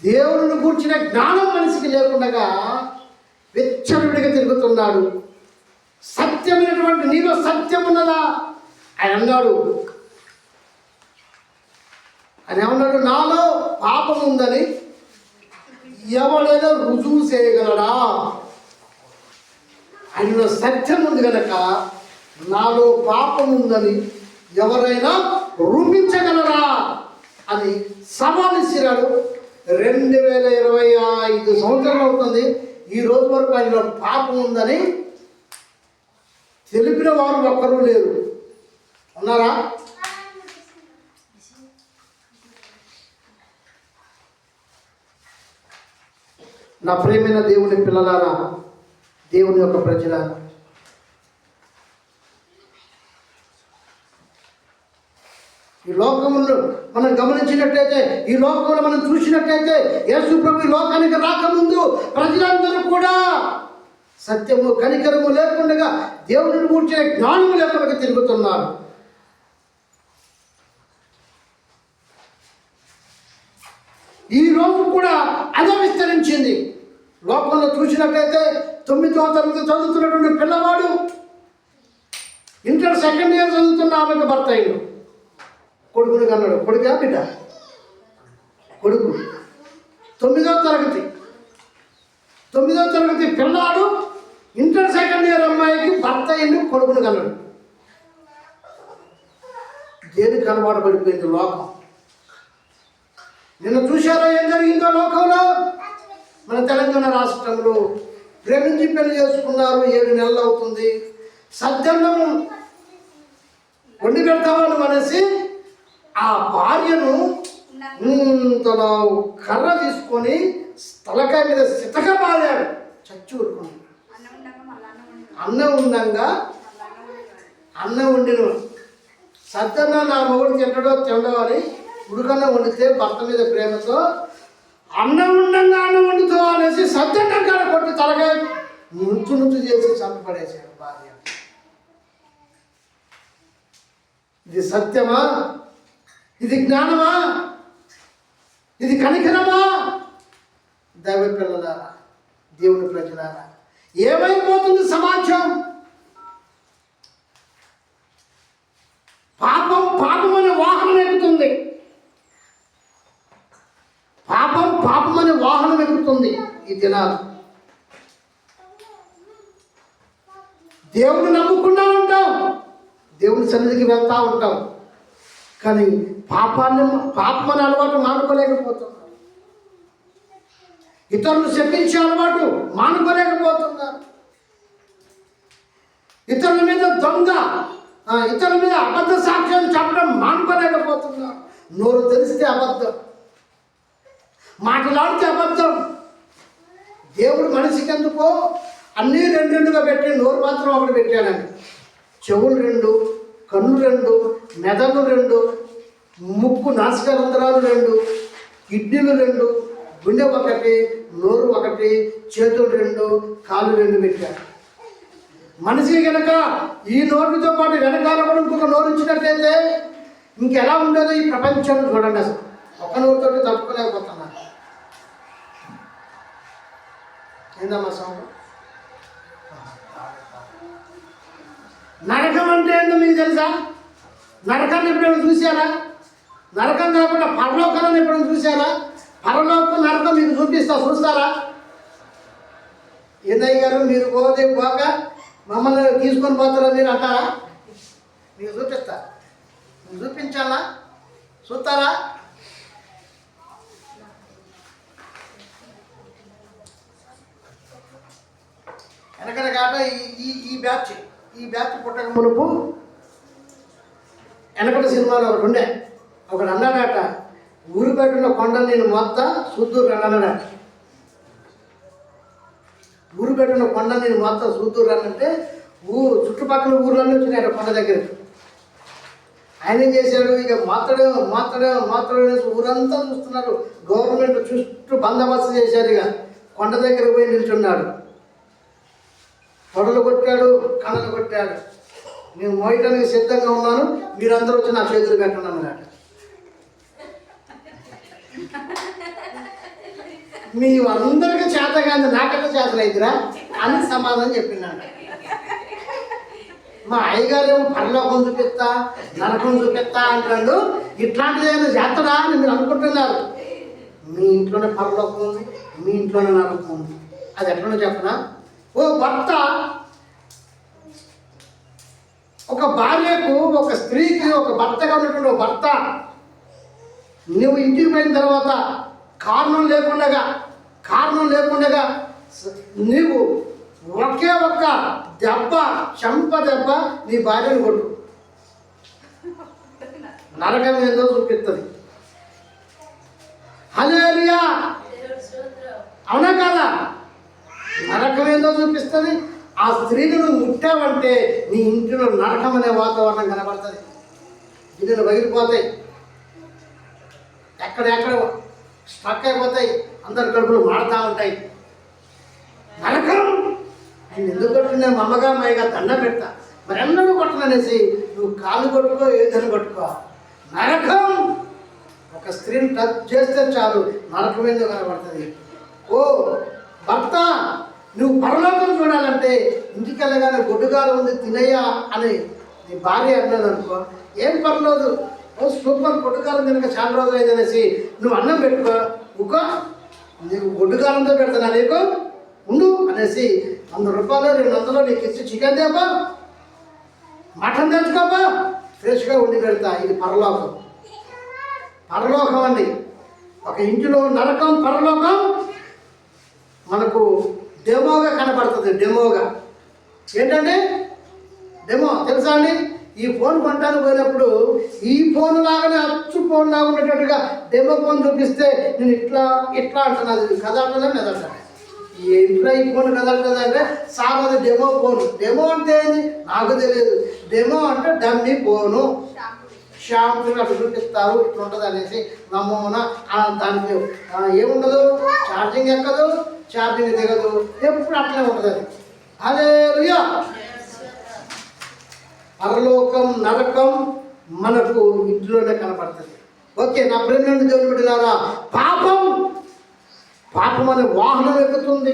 దేవుని కూర్చిన జ్ఞానం మనిషికి లేకుండా విచ్చలవిడిగా తిరుగుతున్నాడు. సత్యమైనటువంటి నీలో సత్యం ఉన్నదా? ఆయన అన్నాడు. ఆయన ఏమన్నాడు? నాలో పాపం ఉందని ఎవడైనా రుజువు చేయగలడా? ఆయనలో సత్యం ఉంది కనుక నాలో పాపం ఉందని ఎవరైనా రూపించగలరా అని సవాల్ ఇచ్చినాడు. 2025 సంవత్సరాలు అవుతుంది. ఈ రోజు వరకు ఆయనలో పాపం ఉందని తెలిపిన వారు ఒక్కరూ లేరు. ఉన్నారా? నా ప్రియమైన దేవుని పిల్లలారా, దేవుని యొక్క ప్రజలారా, ఈ లోకంలో మనం గమనించినట్టయితే, ఈ లోకంలో మనం చూసినట్టయితే, యేసు ప్రభు ఈ లోకానికి రాకముందు ప్రజలందరూ కూడా సత్యము కనికరము లేకుండా దేవుడిని కూర్చే జ్ఞానము లేకుండా తిరుగుతున్నారు. ఈ రోజు కూడా అదే విస్తరించింది. లోకంలో చూసినట్టయితే 9వ తరగతి చదువుతున్నటువంటి పిల్లవాడు ఇంటర్ సెకండ్ ఇయర్ చదువుతున్న ఆమెకు భర్త అయ్యాడు. కొడుకుని కన్నాడు. కొడుకా బిడ్డ? కొడుకు. 9వ తరగతి పిల్లాడు ఇంటర్ సెకండ్ ఇయర్ అమ్మాయికి భర్త అయ్యిండు, కొడుకుని కన్నాడు. దేనికి అలవాటు పడిపోయింది లోకం. నిన్న చూశారా ఏం జరిగిందో లోకంలో? మన తెలంగాణ రాష్ట్రంలో ప్రేమించి పెళ్లి చేసుకున్నారు, 7 నెలలు అవుతుంది. సద్దన్నం వండి పెడతామని అనేసి ఆ భార్యను తన కర్ర తీసుకొని తలకాయ మీద సితగా బాగాడు, చచ్చి ఊరుకున్నాడు. అన్నం వండిన సద్దన్న నా మొగుడు తినడో అని ఉడుకన్నం వండితే భర్త మీద ప్రేమతో అన్నం వండుతో అనేసి సద్దన్నం కాడ కొట్టి తలకాయ నుంచు చేసి చంపబడేశాడు భార్య. ఇది సత్యమా? ఇది జ్ఞానమా? ఇది కనికరమా? దైవ పిల్లలారా, దేవుని ప్రజలారా, ఏమైపోతుంది సమాజం? పాపం అనే వాహనం ఎక్కుతుంది. పాపం అనే వాహనం ఎక్కుతుంది ఈ దినాలు. దేవుని నమ్ముకున్నా ఉంటాం, దేవుని సన్నిధికి వెళ్తూ ఉంటాం, కానీ పాపం అనే అలవాటు మానుకోలేకపోతున్నాం. ఇతరులు శపించే అలవాటు మానుకోలేకపోతున్నారు. ఇతరుల మీద ఇతరుల మీద అబద్ధ సాక్ష్యం చెప్పడం మానుకోలేకపోతున్నారు. నోరు తెలిస్తే అబద్ధం, మాట్లాడితే అబద్ధం. దేవుడు మనిషికి ఎందుకో అన్నీ 2 పెట్టి నోరు మాత్రం ఒకటి పెట్టాడండి. చెవులు 2, కన్ను 2, మెదడు 2, ముక్కు నాసిక రంధ్రాలు 2, కిడ్నీలు 2, గుండె 1, నోరు 1, చేతులు 2, కాళ్ళు 2 పెట్టాడు. మనిషి కనుక ఈ నోటితో పాటు వెనకాల కూడా ఇంకొక నోరు ఇచ్చినట్టయితే ఇంకెలా ఉండేదో ఈ ప్రపంచాన్ని చూడండి. అసలు ఒక్క నోరుతోటి తట్టుకోలేకపోతున్నారు. ఏందమ్మా సౌండ్? నరకం అంటే ఏందో మీకు తెలుసా? నరకాన్ని ఎప్పుడైనా చూసారా? నరకం కాకుండా పరలోకాన్ని ఎప్పుడైనా చూసారా? పరలోకం నరకం మీకు చూస్తారా? ఏందయ్య గారు మీరు పోక మమ్మల్ని తీసుకొని పోతారా మీరు అంటారా? మీకు చూపిస్తా. మీకు చూపించాలా? చూస్తారా? వెనకన కాట ఈ బ్యాచ్ పుట్టక మునుపు వెనకటి సినిమాలో ఒకటి ఉండే. ఒకడు అన్నాడట, ఊరు బయట కొండ నేను మొత్తం చూద్దూరు అన్నాడట. ఊరు బయట కొండ నేను మొత్తం చూద్దూరు అనంటే చుట్టుపక్కల ఊర్లన్నీ వచ్చినాడు కొండ దగ్గరికి. ఆయన ఏం చేశాడు, ఇక మాత్రమే ఊరంతా చూస్తున్నారు. గవర్నమెంట్ చుట్టూ బందోబస్తు చేశారు. ఇక కొండ దగ్గర పోయి నిల్చున్నాడు. తొడలు కొట్టాడు, కళ్ళలు కొట్టాడు. నేను మోయటానికి సిద్ధంగా ఉన్నాను, మీరందరూ వచ్చి నా చేతులు పెట్టండి అన్నమాట. మీ అందరికీ చేత కాదు, నాకన్నా చేతలైదురా అని సమాధానం చెప్పినాడు. మా అయ్యగారేమో పరలోకం చూపిస్తా, నరకం చూపిస్తా అంటాడు. ఇట్లాంటిది ఏమైనా చేస్తాడా అని మీరు అనుకుంటున్నారు. మీ ఇంట్లోనే పరలోకం ఉంది, మీ ఇంట్లోనే నరకం ఉంది. అది ఎట్లనో చెప్పనా? ఓ భర్త ఒక భార్యకు, ఒక స్త్రీకి, ఒక భర్తగా ఉన్నటువంటి ఒక భర్త నువ్వు ఇంటికి పోయిన తర్వాత కారణం లేకుండా నీవు ఒకే ఒక్క చెంప దెబ్బ నీ భార్యను కొట్టు, నరకం ఏందో చూపిస్తుంది. హల్లెలూయా, అవునా కాదా? నరకం ఏందో చూపిస్తుంది. ఆ స్త్రీని నువ్వు ముట్టావంటే నీ ఇంటిలో నరకం అనే వాతావరణం కనబడుతుంది. గిన్నెలు పగిలిపోతాయి, ఎక్కడెక్కడ స్ట్రక్ అయిపోతాయి, అందరి కడుపులు మాడుతూ ఉంటాయి. నరకం. నేను ఎందుకు కొట్టిన మా అమ్మగా మాయగా దండ పెడతా, మరి ఎన్నడూ కొట్టననేసి నువ్వు కాళ్ళు కొట్టుకో, ఏదని కొట్టుకో. నరకం. ఒక స్త్రీని టచ్ చేస్తే చాలు నరకం ఎందుకు కనబడుతుంది. ఓ భర్త, నువ్వు పరలోకం చూడాలంటే ఇంటికి వెళ్ళగానే గొడ్డుగారు ఉంది తినయ్యా అని నీ భార్య అన్నది అనుకో, ఏం పర్లేదు, ఓ సూపర్ గొడ్డుగారం తినక చాలా రోజులు అయిందనేసి నువ్వు అన్నం పెట్టుకో, ఉకో నీకు గొడ్డుగారంతో పెడతానా నీకు ఉండు అనేసి 100 రూపాయలు 200 నీకు ఇచ్చి చికెన్ తేపా, మటన్ తెచ్చుకోపా, ఫ్రెష్గా ఉండి పెడతా. ఇది పరలోకం. పరలోకం అండి. ఒక ఇంటిలో నరకం, పరలోకం మనకు డెమోగా కనపడుతుంది. డెమోగా ఏంటంటే డెమో తెలుసా అండి? ఈ ఫోన్ కొనడానికి పోయినప్పుడు ఈ ఫోన్ లాగానే అచ్చు ఫోన్ లాగా ఉండేటట్టుగా డెమో ఫోన్ చూపిస్తే నేను ఇట్లా ఇట్లా అంటున్నది కదలటలే మెదట. ఇంట్లో ఈ ఫోన్ కదలటదంటే సార్ అది డెమో ఫోన్. డెమో అంటే ఏంది నాకు తెలియదు. డెమో అంటే డమ్మీ ఫోను, షాంపూ అట్లా చూపిస్తారు, ఇట్లా ఉంటుంది అనేసి నమ్మూన. దానికి ఏముండదు, ఛార్జింగ్ ఎక్కదు, ఛార్జింగ్ దిగదు, ఎప్పుడు అట్లే ఉంటుంది అది. హల్లెలూయా. పరలోకం నరకం మనకు ఇంట్లోనే కనపడుతుంది. ఓకే నా ప్రేమ దేవుని బిడ్డలారా, పాపం అనే వాహనం ఎక్కుతుంది.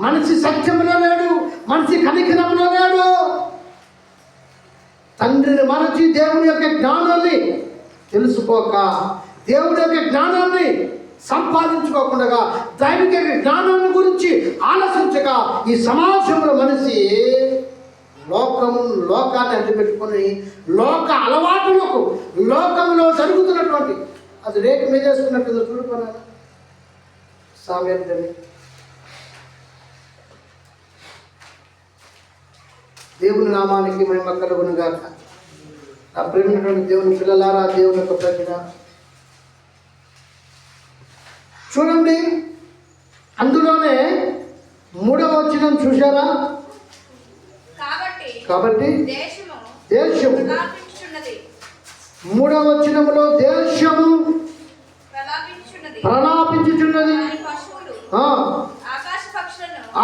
మనిషి సత్యంలో లేడు, మనిషి కనికరంలో లేడు. తండ్రిని మరచి దేవుని యొక్క జ్ఞానాన్ని తెలుసుకోక, దేవుని యొక్క జ్ఞానాన్ని సంపాదించుకోకుండా, దైవిక జ్ఞానాన్ని గురించి ఆలోచించక ఈ సమాజంలో మనిషి లోకాన్ని అడ్డుపెట్టుకొని లోక అలవాటులకు, లోకంలో జరుగుతున్నటువంటి అది రేటు మీద వేసుకున్నట్టు చూడుకున్నాను సామ్యాన్ని. దేవుని నామానికి మహిమ కలుగును గాక. నా ప్రేమైనటువంటి దేవుని పిల్లలారా, దేవుని యొక్క ప్రజల చూడండి, అందులోనే 3వ వచనం చూశారా? కాబట్టి దేశము 3వ వచనములో దేశము ప్రలాపించుచున్నది,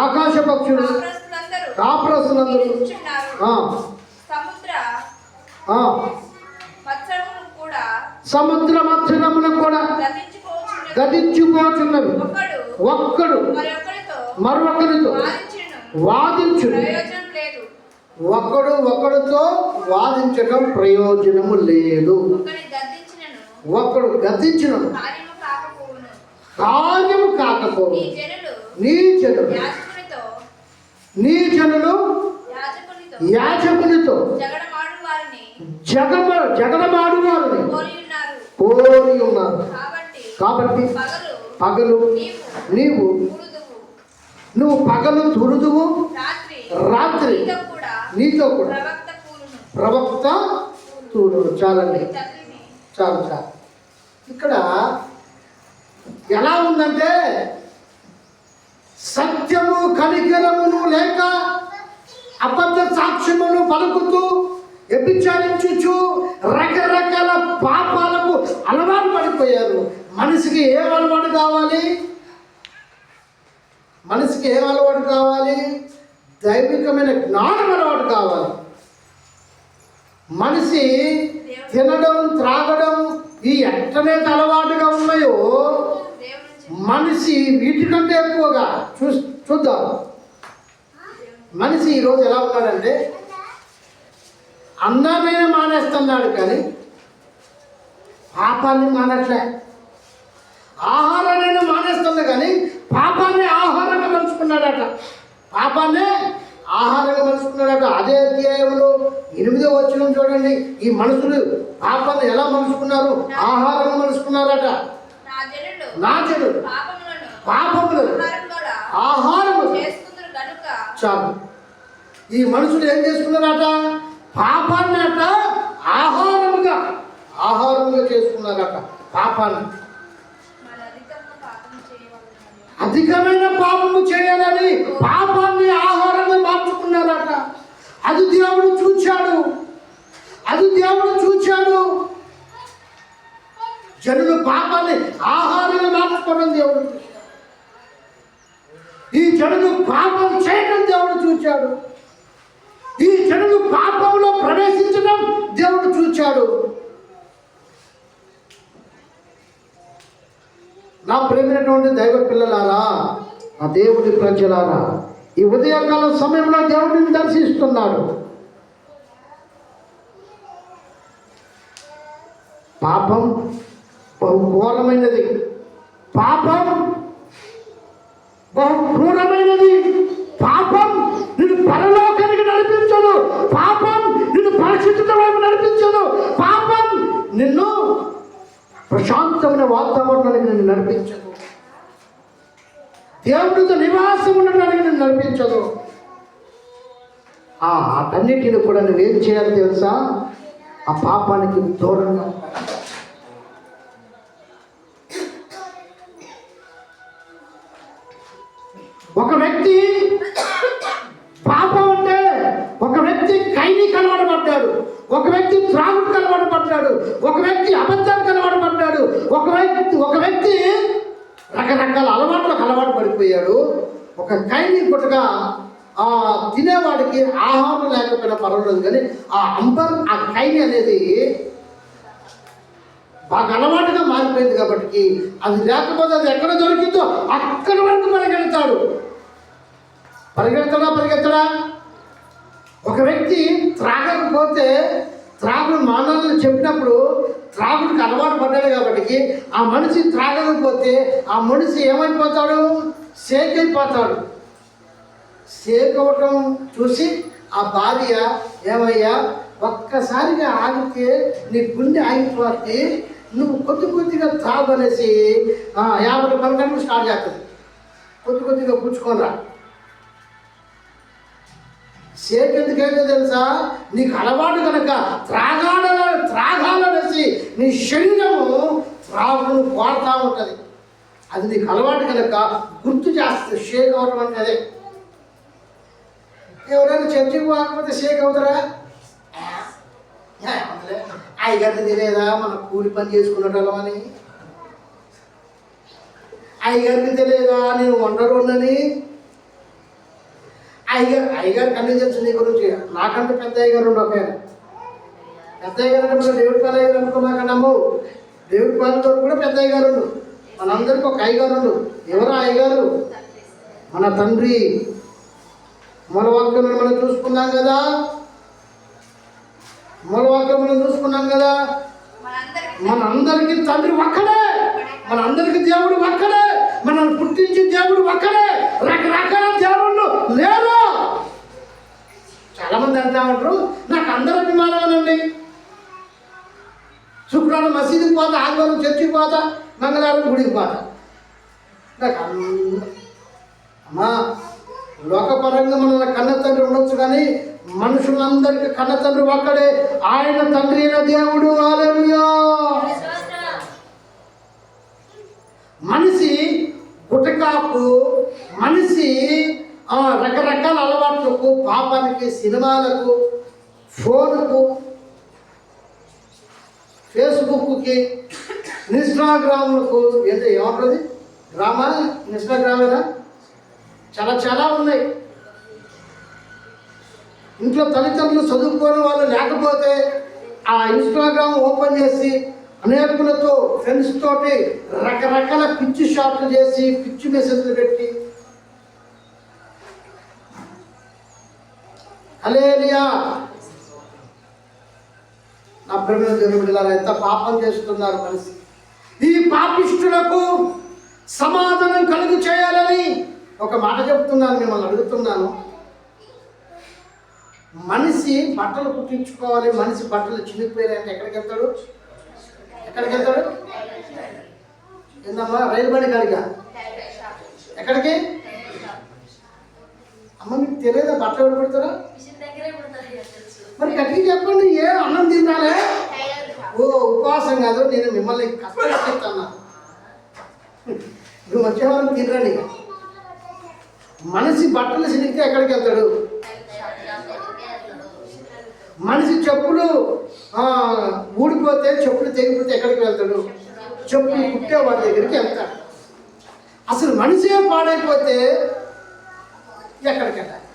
ఆకాశ పక్షులు, కాపరస్తులందరూ, సముద్ర మత్స్యములు కూడా గతించుకోచున్నవి. ఒక్కడు మరొకరితో వాదించును. ఒకడితో వాదించడం ప్రయోజనము లేదు. ఒక్కడు గద్దించినను కార్యము కాకపోవు. నీ జనులు యాజకునితో జగడమాడు వారిని కోరి ఉన్నారు. కాబట్టి పగలు నువ్వు పగలు తురుదువు, రాత్రి నీతో కూడా ప్రవక్త తూడు. చాలండి, చాలు. ఇక్కడ ఎలా ఉందంటే, సత్యము కనికరమును లేక అబద్ధ సాక్ష్యమును పలుకుతూ వ్యభిచారించుచు రకరకాల పాపాలకు అలవాటు పడిపోయారు. మనిషికి ఏం అలవాటు కావాలి? మనిషికి ఏం అలవాటు కావాలి? దైవికమైన జ్ఞానం అలవాటు కావాలి. మనిషి తినడం, త్రాగడం ఈ ఎట్టనేత అలవాటుగా ఉన్నాయో మనిషి వీటికంటే ఎక్కువగా చూద్దాం. మనిషి ఈరోజు ఎలా ఉన్నాడంటే, అన్నానైనా మానేస్తున్నాడు కానీ పాపాన్ని మానట్లే. ఆహారాన్ని మానేస్తుంది కానీ పాపాన్ని ఆహారంగా మలుచుకున్నాడట. పాపాన్ని ఆహారంగా మలుచుకున్నాడట. అదే అధ్యాయంలో 8వ వచనం చూడండి. ఈ మనుషులు పాపాన్ని ఎలా మలుచుకున్నారు? ఆహారంగా మలుచుకున్నారట. నా జనులు పాపములు ఆహారము. చాలు. ఈ మనుషులు ఏం చేసుకున్నారట? పాపాన్ని అట ఆహారముగా చేసుకున్నారట. పాపాన్ని అధికమైన పాపము చేయాలని పాపాన్ని ఆహారంగా మార్చుకున్నారట. అది దేవుడు చూచాడు. అది దేవుడు చూచాడు. జనులు పాపాన్ని ఆహారంగా మార్చుకోవడం దేవుడు చూశాడు. ఈ జనులు పాపం చేయడం దేవుడు చూచాడు. ఈ జనులు పాపంలో ప్రవేశించడం దేవుడు చూచాడు. నా ప్రేమైనటువంటి దైవ పిల్లలారా, ఆ దేవుడి ప్రజలారా, ఈ ఉదయకాల సమయంలో దేవుడిని దర్శిస్తున్నాడు. పాపం బహు ఘోరమైనది, పాపం బహు క్రూరమైనది, పాపం నిన్ను పరలోకానికి నడిపించదు, పాపం నిన్ను పరిశుద్ధత వైపు నడిపించదు, పాపం నిన్ను ప్రశాంతమైన వాతావరణానికి నిన్ను నడిపించదు, దేవుడితో నివాసం ఉండడానికి నిన్ను నడిపించదు. అన్నిటిని కూడా నువ్వేం చేయాలి తెలుసా? ఆ పాపానికి దూరంగా ఒక వ్యక్తి పాపం అంటే ఒక వ్యక్తి కైని కలవడబడ్డాడు, ఒక వ్యక్తి త్రాగుడు కలవడబడ్డాడు, ఒక వ్యక్తి అబద్ధాలు కలవడబడ్డాడు, ఒక వ్యక్తి రకరకాల అలవాట్లకు అలవాటు పడిపోయాడు. ఒక కైని గుట్టగా తినేవాడికి ఆహారం లేకపోయినా పర్వాలేదు, కానీ ఆ కైని అనేది బాగా అలవాటుగా మారిపోయింది కాబట్టి అది లేకపోతే అది ఎక్కడ దొరికిందో అక్కడి వరకు పరిగెడతాడా? ఒక వ్యక్తి త్రాగకపోతే త్రాగుడు మానాలని చెప్పినప్పుడు త్రాగుడికి అలవాటు పడ్డాడు కాబట్టి ఆ మనిషి త్రాగకపోతే ఆ మనిషి ఏమైపోతాడు? షేక్ అయిపోతాడు. షేక్ అవ్వటం చూసి ఆ భార్య, ఏమయ్యా ఒక్కసారిగా ఆగితే నీ గుండె ఆగిపోతే నువ్వు కొద్దిగా త్రాగు అనేసి 50 రూపాయలు స్టార్ట్ చేస్తుంది. కొద్దిగా పుచ్చుకోనరా. షేక్ ఎందుకైతే తెలుసా? నీకు అలవాటు కనుక త్రాగాలనేసి నీ శరీరము త్రాగును కోరుతూ ఉంటుంది. అది నీకు అలవాటు కనుక గుర్తు చేస్తుంది. షేక్ అవ్వడం అంటే అదే. ఎవరైనా చర్చికి పోకపోతే షేక్ అవుతారా? అయ్యగారిని తెలియదా మన కూలి పని చేసుకున్నట్టు అని? అయ్యగారికి తెలియదా నేను వండరున్నని? అయ్యగారికి అన్నీ తెలుసు నీ గురించి. నాకంటే పెద్ద అయ్యగారు ఉండు. ఒక పెద్ద అయ్యగారు అంటే మన దేవుడి పాలు అయ్యగారు అనుకున్నాక నమ్మవు. దేవుడి పాలతో కూడా పెద్ద అయ్యగారు ఉండు. మనందరికీ ఒక అయ్యగారు ఉండు. ఎవరు అయ్యగారు? మన తండ్రి. మూలవాక్యం మనం చూసుకున్నాం కదా. మనందరికీ తండ్రి ఒక్కడే, మనందరికీ దేవుడు ఒక్కడే, మనల్ని పుట్టించిన దేవుడు ఒక్కడే. రకరకాల దేవుళ్ళు లేరు. చాలా మంది అంటా ఉంటారు నాకు అందరూ అభిమానమేనండి. శుక్రవారం మసీదుకి పోతా, ఆదివారం చర్చికి పోతా, మంగళవారం గుడికి పోతా. నాకు అమ్మా లోకపరంగా మన కన్న తండ్రి ఉండొచ్చు, కానీ మనుషులందరికీ కన్న తండ్రి ఒక్కడే. ఆయన తండ్రి అయిన దేవుడు. హల్లెలూయా. మనిషి గుటకాకు, మనిషి రకరకాల అలవాట్లకు, పాపానికి, సినిమాలకు, ఫోన్కు, ఫేస్బుక్కి, ఇన్స్టాగ్రామ్లకు, ఏమంటుంది డ్రామా, ఇన్స్టాగ్రామేనా, చాలా ఉన్నాయి. ఇంట్లో తల్లిదండ్రులు చదువుకోని వాళ్ళు లేకపోతే ఆ ఇన్స్టాగ్రామ్ ఓపెన్ చేసి అనేకులతో, ఫ్రెండ్స్ తోటి రకరకాల పిచ్చి షాట్లు చేసి, పిచ్చి మెసేజ్లు పెట్టి, హల్లెలూయా. నా ప్రేమ దేవుడిలా ఎంత పాపం చేస్తున్నారు మనిషి. ఈ పాపిష్టులకు సమాధానం కలుగు చేయాలని ఒక మాట చెప్తున్నాను, మిమ్మల్ని అడుగుతున్నాను. మనిషి బట్టలు కుట్టించుకోవాలి, మనిషి బట్టలు చినిగిపోయారంటే ఎక్కడికి వెళ్తాడు? ఏందమ్మా? రైలు బండి కాడిగా? ఎక్కడికి? అమ్మ మీకు తెలియదా బట్టలు ఎవరు పెడతారా? మరి గట్టిగా చెప్పండి. అన్నం తినాలే? ఉపవాసం కాదు, నేను మిమ్మల్ని కష్టపెడతాను. నువ్వు వచ్చేవాళ్ళని తినరండి. మనిషి బట్టలు చినిగితే ఎక్కడికి వెళ్తాడు? మనిషి చెప్పులు ఊడిపోతే చెప్పులు తెగిపోతే ఎక్కడికి వెళ్తాడు? చెప్పులు కుట్టే వాడి దగ్గరికి వెళ్తాడు. అసలు మనిషే పాడైపోతే ఎక్కడికి వెళ్ళాలి?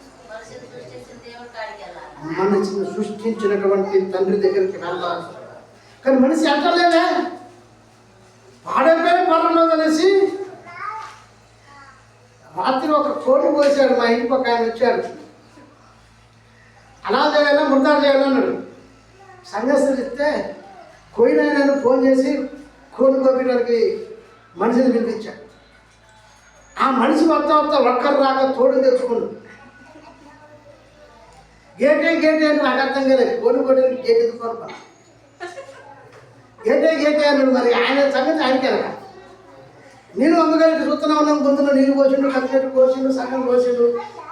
మనిషిని సృష్టించినటువంటి తండ్రి దగ్గరికి వెళ్ళాలి. కానీ మనిషి అంటలేదే, పాడైపోయిన పర్వాలేదు అనేసి. రాత్రి ఒక కోడి కోసాడు, మా ఇంటి పక్క ఆయన వచ్చాడు. అలా చేయాలా మృదా చేయాలన్నాడు. సంఘస్థులు ఇస్తే కోయినైనా ఫోన్ చేసి కోడి కోపడానికి మనిషిని పిలిపించాడు. ఆ మనిషి వస్తా ఒక్కరు రాక తోడు తెచ్చుకున్నాడు. గేటే అని నాకు అర్థం కాలేదు. కోడి కోయడానికి గేట్ ఎత్తుకోను. గేటే అన్నాడు. మరి ఆయన సంగతి ఆయనకి వెళ్ళక నేను అమ్మగారికి చూస్తున్నా ఉన్నాం. గొంతులో నీళ్ళు పోసిండు, కత్తినట్టు కోసిండు, సగం కోసిండు.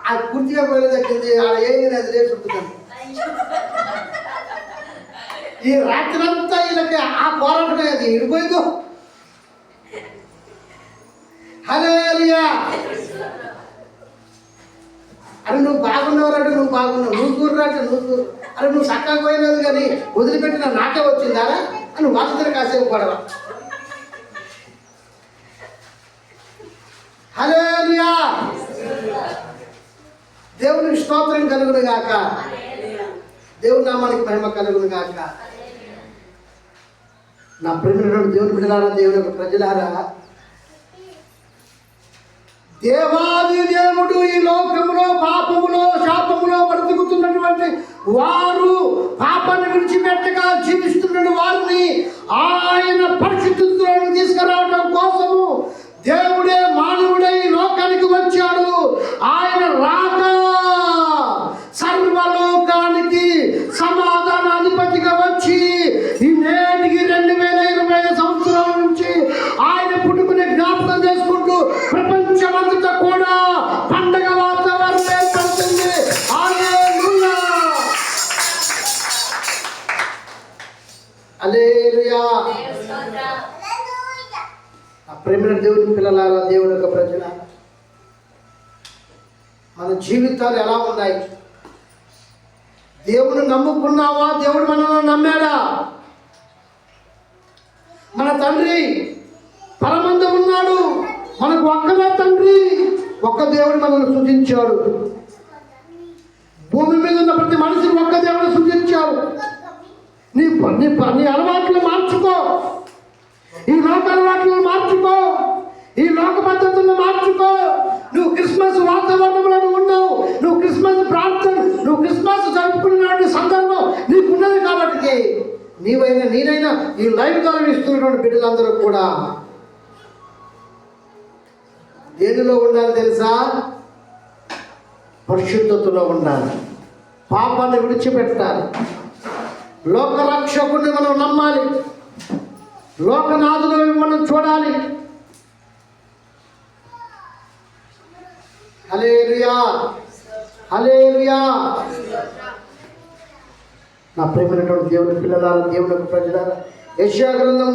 అది పూర్తిగా పోయలేదు దక్కింది. ఆడ ఏమి అది లేదు చుట్టుతాను. ఈ రాత్రంతా వీళ్ళకి ఆ పోరాటమే. అది ఇడిపోయిందో. హల్లెలూయా. అరే నువ్వు బాగున్నావురంటే నువ్వు బాగున్నావు, నువ్వు దూరంటే నువ్వు దూరం. అరే నువ్వు చక్కగా పోయినది కానీ వదిలిపెట్టిన నాకే వచ్చిందారా అని వాళ్ళిద్దరు కాసేపు పడవ. హల్లెలూయా. దేవునికి స్తోత్రం కలుగును గాక. దేవుని నామానికి మహిమ కలుగును గాక. నా ప్రియమైన దేవుని బిడ్డలారా, దేవుని యొక్క ప్రజలారా, దేవాది దేవుడు ఈ లోకములో పాపములో శాపములో బ్రతుకుతున్నటువంటి వారు, పాపాన్ని విడిచిపెట్టగా జీవిస్తున్న వారిని ఆయన పరిశుద్ధులను తీసుకురావడం కోసము దేవుడే మానవుడై లోకానికి వచ్చాడు. ఆయన రాక సర్వలోకానికి సమాధానాధిపతిగా వచ్చి ఈ నేటికి 2020 సంవత్సరాల నుంచి ఆయన పుట్టుకునే జ్ఞాపకం చేసుకుంటూ ప్రపంచమంతటా కూడా పండగ వాతావరణం ఏర్పడుతుంది. హల్లెలూయా. హల్లెలూయా. ప్రేమైన దేవుని పిల్లలారా, దేవుని యొక్క ప్రజలారా, మన జీవితాలు ఎలా ఉన్నాయి? దేవుని నమ్ముకున్నావా? దేవుడు మనల్ని నమ్మాడా? మన తండ్రి పరమందు ఉన్నాడు. మనకు ఒక్కడే తండ్రి, ఒక్క దేవుడు మనల్ని సృజించాడు. భూమి మీద ఉన్న ప్రతి మనిషిని ఒక్క దేవుడు సృజించాడు. నీ అలవాట్లు మార్చుకో, ఈ లోక అలవాట్లను మార్చుకో, ఈ లోక పద్ధతులను మార్చుకో. నువ్వు క్రిస్మస్ వాతావరణంలో ఉన్నావు. నువ్వు క్రిస్మస్ ప్రార్థన, నువ్వు క్రిస్మస్ జరుపుకునే సందర్భం నీకున్నది కాబట్టి నీవైనా నేనైనా ఈ లైవ్ ద్వారా ఇస్తున్నటువంటి బిడ్డలందరూ కూడా దేనిలో ఉండాలి తెలుసా? పరిశుద్ధతలో ఉండాలి. పాపాన్ని విడిచిపెట్టాలి. లోకరక్షకుడిని మనం నమ్మాలి. లోకనాథుని మనం చూడాలి. హల్లెలూయా. హల్లెలూయా. నా ప్రియమైనటువంటి దేవుని పిల్లలారా, దేవుని యొక్క ప్రజలారా, యెషయా గ్రంథం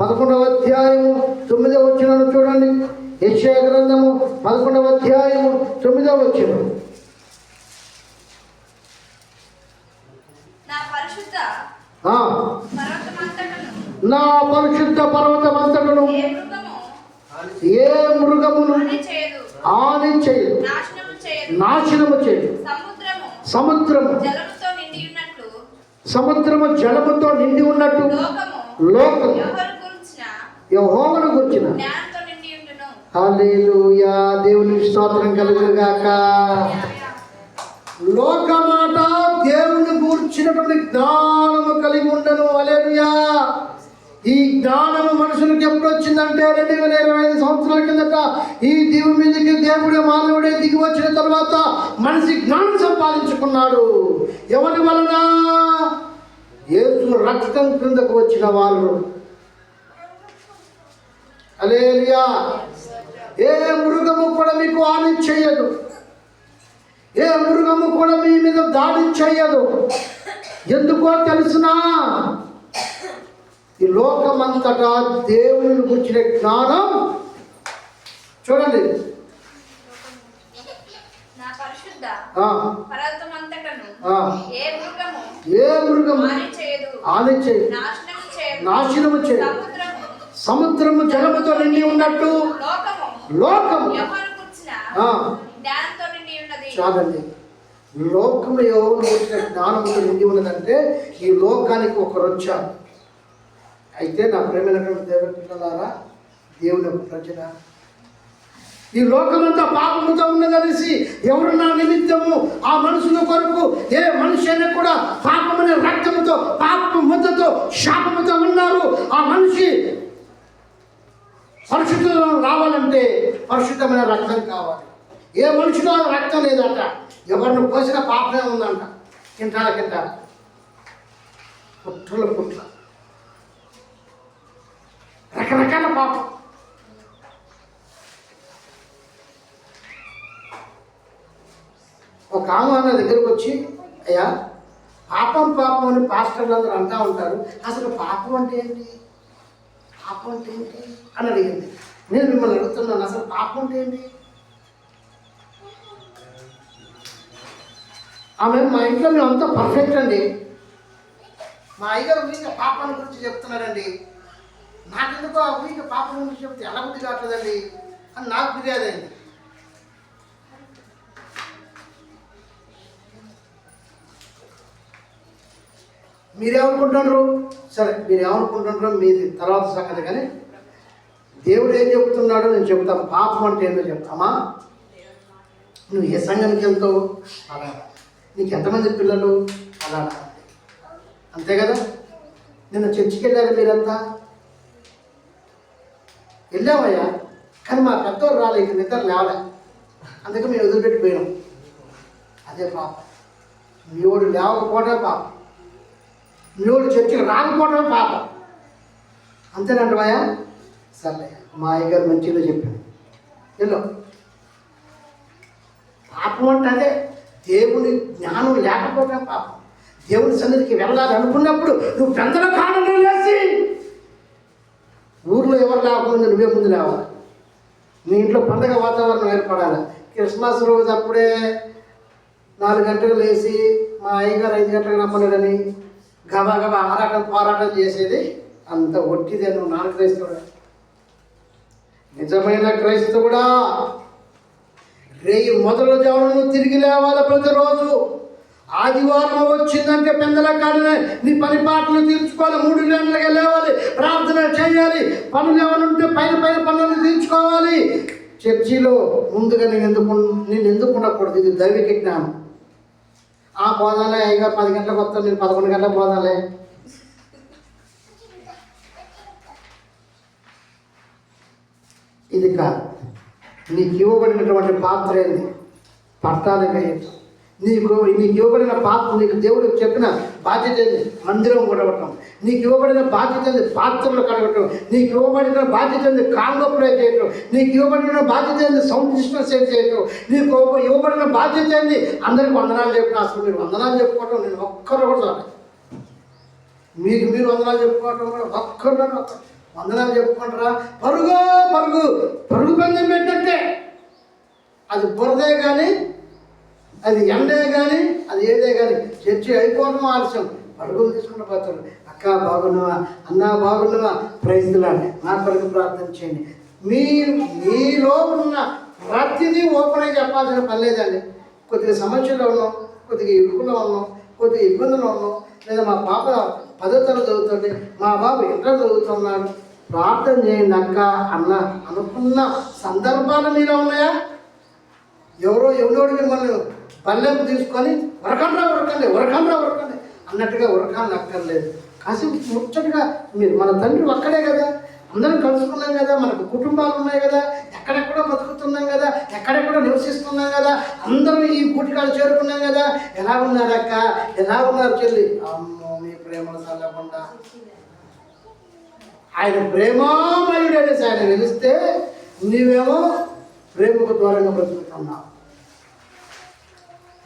11వ అధ్యాయము 9వ వచనం చూడండి. యెషయా గ్రంథము 11వ అధ్యాయము 9వ వచనం. నా పరిశుద్ధ పర్వతమంతటను ఏ మృగమును హాని చేయదు, నాశనము చేయదు. సముద్రము జలముతో నిండి ఉన్నట్టు లోకము యెహోవాను గూర్చిన. హల్లెలూయా. దేవునికి స్తోత్రం కలుగును గాక. లోకమాట దేవుని గూర్చినటువంటి జ్ఞానము కలిగి ఉండను. హల్లెలూయా. ఈ జ్ఞానము మనుషులకు ఎప్పుడు వచ్చిందంటే 2025 సంవత్సరాల కిందట ఈ దీవు మీదకి దేవుడే మానవుడే దిగి వచ్చిన తర్వాత మనిషి జ్ఞానం సంపాదించుకున్నాడు. ఎవరి వలన? యేసు రక్తం క్రిందకు వచ్చిన వాళ్ళు. హల్లెలూయా. ఏ మృగము కూడా మీకు హాని చేయదు. ఏ మృగము కూడా మీ మీద దాడి చేయదు. ఎందుకో తెలుసునా? ఈ లోకమంతటా దేవుని గురించిన జ్ఞానం చూడండి. నా పరిశుద్ధ పర్వతమంతటను ఏ మృగము ఏ మృగము హాని చేయదు, నాశనము చేయదు. సముద్రము జలముతో నిండి ఉన్నట్టు లోకము చాలండి. లోకము ఎవరు వచ్చిన జ్ఞానముతో నిండి ఉన్నదంటే ఈ లోకానికి ఒకరు వచ్చారు. అయితే నా ప్రేమైనటువంటి దేవుని పిల్లలారా, దేవుని యొక్క ప్రజల, ఈ లోకమంతా పాపముతో ఉన్నదనేసి ఎవరు నా నిమిత్తము ఆ మనుషుల కొరకు ఏ మనిషి అయినా కూడా పాపమనే రక్తముతో పాపము ముద్దతో శాపముతో ఉన్నారు. ఆ మనిషి పరిశుద్ధంలో రావాలంటే పరిశుద్ధమైన రక్తం కావాలి. ఏ మనిషిలో రక్తం లేదంట, ఎవరిని పోసిన పాపమే ఉందంట. కింటాల పుట్ల రకరకాల పాపం. ఒక ఆమె నా దగ్గరకు వచ్చి, అయ్యా పాపం పాపం అని పాస్టర్లు అందరూ అంటూ ఉంటారు, అసలు పాపం అంటే ఏంటి, పాపం అంటే ఏంటి అని అడిగింది. నేను మిమ్మల్ని అడుగుతున్నాను, అసలు పాపం అంటే ఏంటి? ఆమె మా ఇంట్లో మేము అంతా పర్ఫెక్ట్ అండి, మా అయ్యగారు ఊరికే పాపాన్ని గురించి చెప్తున్నారండి, నాకెందుకో ఆ ఊరికే పాపం గురించి చెప్తే ఎలా బుద్ధి కావట్లేదండి అని నాకు ఫిర్యాదు అయింది. మీరేమనుకుంటున్నారు? సరే, మీరు ఏమనుకుంటున్నారో మీది తర్వాత సంగతి. కానీ దేవుడు ఏం చెప్తున్నాడో నేను చెప్తాను. పాపం అంటే ఏంటో చెప్తామా? నువ్వు ఏ సంఘానికి వెళ్తావు అలా, నీకు ఎంతమంది పిల్లలు అలా, అంతే కదా. నిన్న చర్చికి వెళ్ళారు మీరంతా, వెళ్ళామయ్యా, కానీ మా పెద్దవాళ్ళు రాలే, ఇక నిద్ర లేవలే, అందుకే మేము వదిలిపెట్టిపోయినాం. అదే పాపం. మీ వాడు లేవకపోవడమే పాపం, నువ్వు చర్చకు రాకపోవడమే పాపం. అంతేనంటవయ్యా? సర్లే, మా అయ్యగారు మంచిగా చెప్పాను. ఎల్లో పాపం అంటే అదే, దేవుని జ్ఞానం లేకపోవడమే పాపం. దేవుని సన్నిధికి వెళ్ళాలి అనుకున్నప్పుడు నువ్వు పెద్దల కాలంలో లేచి, ఊర్లో ఎవరు లేకపోతే నువ్వే ముందు లేవాలి. మీ ఇంట్లో పండగ వాతావరణం ఏర్పడాలి. క్రిస్మస్ రోజు అప్పుడే 4 గంటలకు లేచి మా అయ్యగారు 5 గంటలకు రమ్మన్నాడని గబా గబా ఆరాటం పోరాటం చేసేది అంత ఒట్టిదే. నువ్వు నాన్న క్రైస్తవుడా? నిజమైన క్రైస్తవుడా, రేయి మొదలు జామును తిరిగి లేవాలి ప్రతిరోజు. ఆదివారం వచ్చిందంటే పెందల కాడనే నీ పని పాటలు తీర్చుకోవాలి. 3 గంటలకే లేవాలి, ప్రార్థన చేయాలి, పనులు ఏమైనా ఉంటే పైన పనులు తీర్చుకోవాలి. చర్చిలో ముందుగా నేను ఎందుకు ఉండకూడదు? ఇది దైవిక జ్ఞానం. ఆ పోదాలే, అయ్యగారు 10 గంటలకు వస్తాను, నేను 11 గంటలకు పోదాలే. ఇది కాదు. నీకు ఇవ్వబడినటువంటి పాత్ర ఏంది? పట్టాలి వేయటం. నీకు ఇవ్వబడిన పాత్ర, నీకు దేవుడు చెప్పిన బాధ్యత ఏంది? మందిరం కొడవటం. నీకు ఇవ్వబడిన బాధ్యత ఏంది? పాత్రలు కడగటం. నీకు ఇవ్వబడిన బాధ్యత ఏంది? కాంగో ప్లే చేయటం. నీకు ఇవ్వబడిన బాధ్యత ఏంది? సౌండ్ సిస్టమ్ సెట్ చేయటం. నీకు ఇవ్వబడిన బాధ్యత ఏంది? అందరికి వందనాలు చెప్పిన. అసలు మీరు వందనాలు చెప్పుకోవటం నేను ఒక్కరు కూడా చాలు. మీరు వందనాలు చెప్పుకోవటం కూడా ఒక్కరు వందనాలు చెప్పుకుంటారా? పరుగు పందెం పెట్టంటే అది బురదే కానీ, అది ఎండే కానీ, అది ఏదే కానీ చర్చి అయిపోవడం ఆలస్యం. పరుగులు తీసుకుంటూ పోతాడు. అక్క బాగున్నావా, అన్నా బాగున్నావా, ప్రైజ్లా, నా కొరకు ప్రార్థన చేయండి. మీలో ఉన్న ప్రతిదీ ఓపెన్ అయి చెప్పాల్సిన పని లేదండి. కొద్దిగా సమస్యలో ఉన్నాం, కొద్దిగా ఇరుకులో ఉన్నాం, కొద్దిగా ఇబ్బందులు ఉన్నాం, లేదా మా పాప 10వ తరగతి చదువుతుంది, మా బాబు ఇంటర్ చదువుతున్నాడు, ప్రార్థన చేయండి అక్క అన్న అనుకున్న సందర్భాలు మీలో ఉన్నాయా? ఎవరోడు మిమ్మల్ని పల్లెంపు తీసుకొని ఉరకండి అన్నట్టుగా ఉరకాలని అక్కర్లేదు. కాసేపు ముచ్చటగా మీరు, మన తండ్రి ఒక్కడే కదా, అందరం కలుసుకున్నాం కదా, మనకు కుటుంబాలు ఉన్నాయి కదా, ఎక్కడెక్కడో బతుకుతున్నాం కదా, ఎక్కడెక్కడో నివసిస్తున్నాం కదా, అందరూ ఈ కూటికాలు చేరుకున్నాం కదా. ఎలా ఉన్నారు అక్క, ఎలా ఉన్నారు చెల్లి? అమ్మో మీ ప్రేమలు చల్లకుండా. ఆయన ప్రేమామయుడనేసి ఆయన వెలిస్తే నీవేమో ప్రేమకు దూరంగా బ్రతుకుతున్నావు.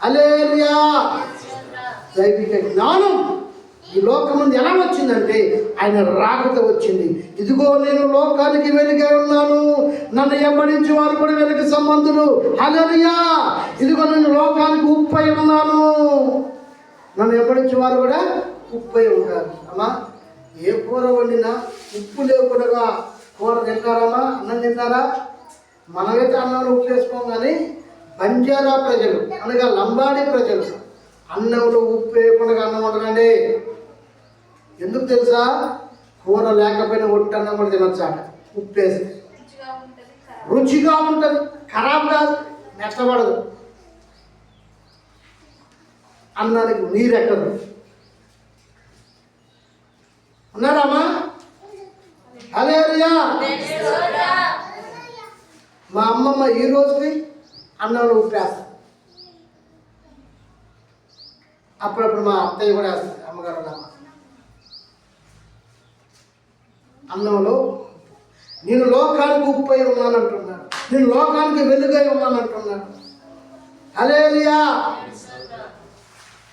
హల్లెలూయా. దైవిక జ్ఞానం ఈ లోకం ముందు ఎలా వచ్చిందంటే ఆయన రాకతో వచ్చింది. ఇదిగో నేను లోకానికి వెలుగై ఉన్నాను, నన్ను వెంబడించి వారు కూడా వెలుగు సంబంధులు. హల్లెలూయా. ఇదిగో నేను లోకానికి ఉప్పై ఉన్నాను. నన్ను వెంబడించే వారు కూడా ఉప్పు అయి ఉంటారు. అమ్మా, ఏ కూర వండినా ఉప్పు లేకుండా కూర తింటారమ్మా? అన్నం తింటారా? మనమైతే అన్నంలో ఉప్పు వేసుకోం, కానీ బంజారా ప్రజలు అనగా లంబాడి ప్రజలు అన్నంలో ఉప్పు వేయకుండా అన్నం వండకండి. ఎందుకు తెలుసా? కూర లేకపోయినా ఒట్టి అన్నం కూడా తినొచ్చాట ఉప్పు వేసి. రుచిగా ఉంటుంది, ఖరాబ్ కాదు, మెత్తబడదు, అన్నానికి నీరెక్కదు. ఉన్నారమ్మా? హల్లెలూయా. మా అమ్మమ్మ ఈ రోజుకి అన్నంలో ఉప్పు వేస్తుంది. అప్పుడప్పుడు మా అత్తయ్య కూడా వేస్తుంది, అమ్మగారు అమ్మ. అన్నంలో నేను లోకానికి ఉప్పు అయి ఉన్నానంటున్నాను, నేను లోకానికి వెలుగై ఉన్నానంటున్నాను. హల్లెలూయా.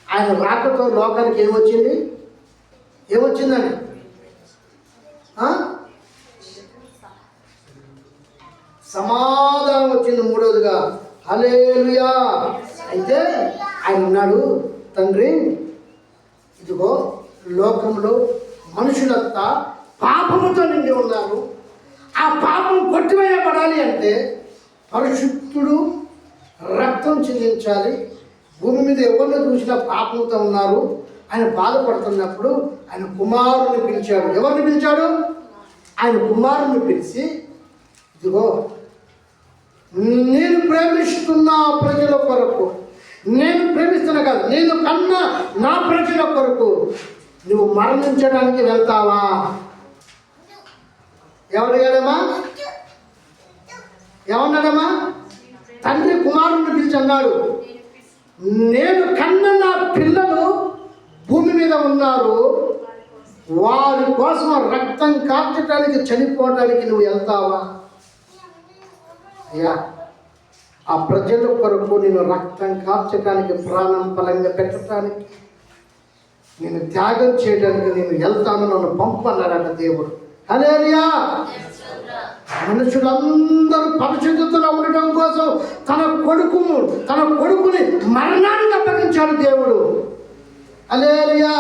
ఆయన రాకతో లోకానికి ఏమొచ్చింది? ఏమొచ్చిందండి? సమాధానం వచ్చింది. మూడవదిగా హల్లెలూయా. అయితే ఆయన ఉన్నాడు, తండ్రి ఇదిగో లోకంలో మనుషులంతా పాపముతో నిండి ఉన్నారు. ఆ పాపం కొట్టివేయబడాలి అంటే పరిశుద్ధుడు రక్తం చెందించాలి. భూమి మీద ఎవరిని చూసినా పాపంతో ఉన్నారు. ఆయన బాధపడుతున్నప్పుడు ఆయన కుమారుని పిలిచాడు. ఎవరిని పిలిచాడు? ఆయన కుమారుని పిలిచి, ఇదిగో నేను ప్రేమిస్తున్న ప్రజల కొరకు, నేను ప్రేమిస్తున్నా కాదు, నేను కన్నా నా ప్రజల కొరకు నువ్వు మరణించడానికి వెళ్తావా? ఎవరిగాడమ్మా? ఏమన్నాడమ్మా? తండ్రి కుమారుని పిలిచి అన్నాడు, నేను కన్న నా పిల్లలు భూమి మీద ఉన్నారు, వారి కోసం రక్తం కార్చడానికి చనిపోవడానికి నువ్వు వెళ్తావా? అయ్యా, ఆ ప్రజల కొరకు నేను రక్తం కార్చడానికి, ప్రాణం ఫలంగా పెట్టడానికి, నేను త్యాగం చేయడానికి నేను వెళ్తాను, నన్ను పంపన్నాడట దేవుడు. హల్లెలూయా. మనుషులందరూ పరిశుద్ధతలో ఉండటం కోసం తన కొడుకుని మరణానికి అప్పగించాడు దేవుడు. హల్లెలూయా.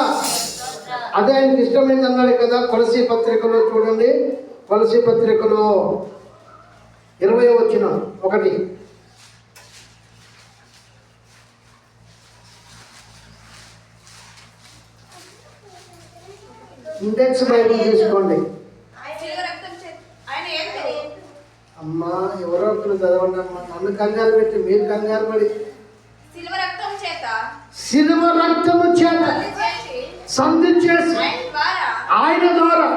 అదే ఆయనకి ఇష్టమైంది అన్నాడు కదా. కొలసీ పత్రికలో చూడండి, కొలసీ పత్రికలో 20:1 ఇండెక్స్ బైబిల్ తీసుకోండి. అమ్మా, ఎవరో ఒకరు చదవండి అమ్మా. నన్ను కంగారు పెట్టి మీరు కంగారు పడి. సిలువ రక్తము చేత సంధి చేసి ఆయన ద్వారా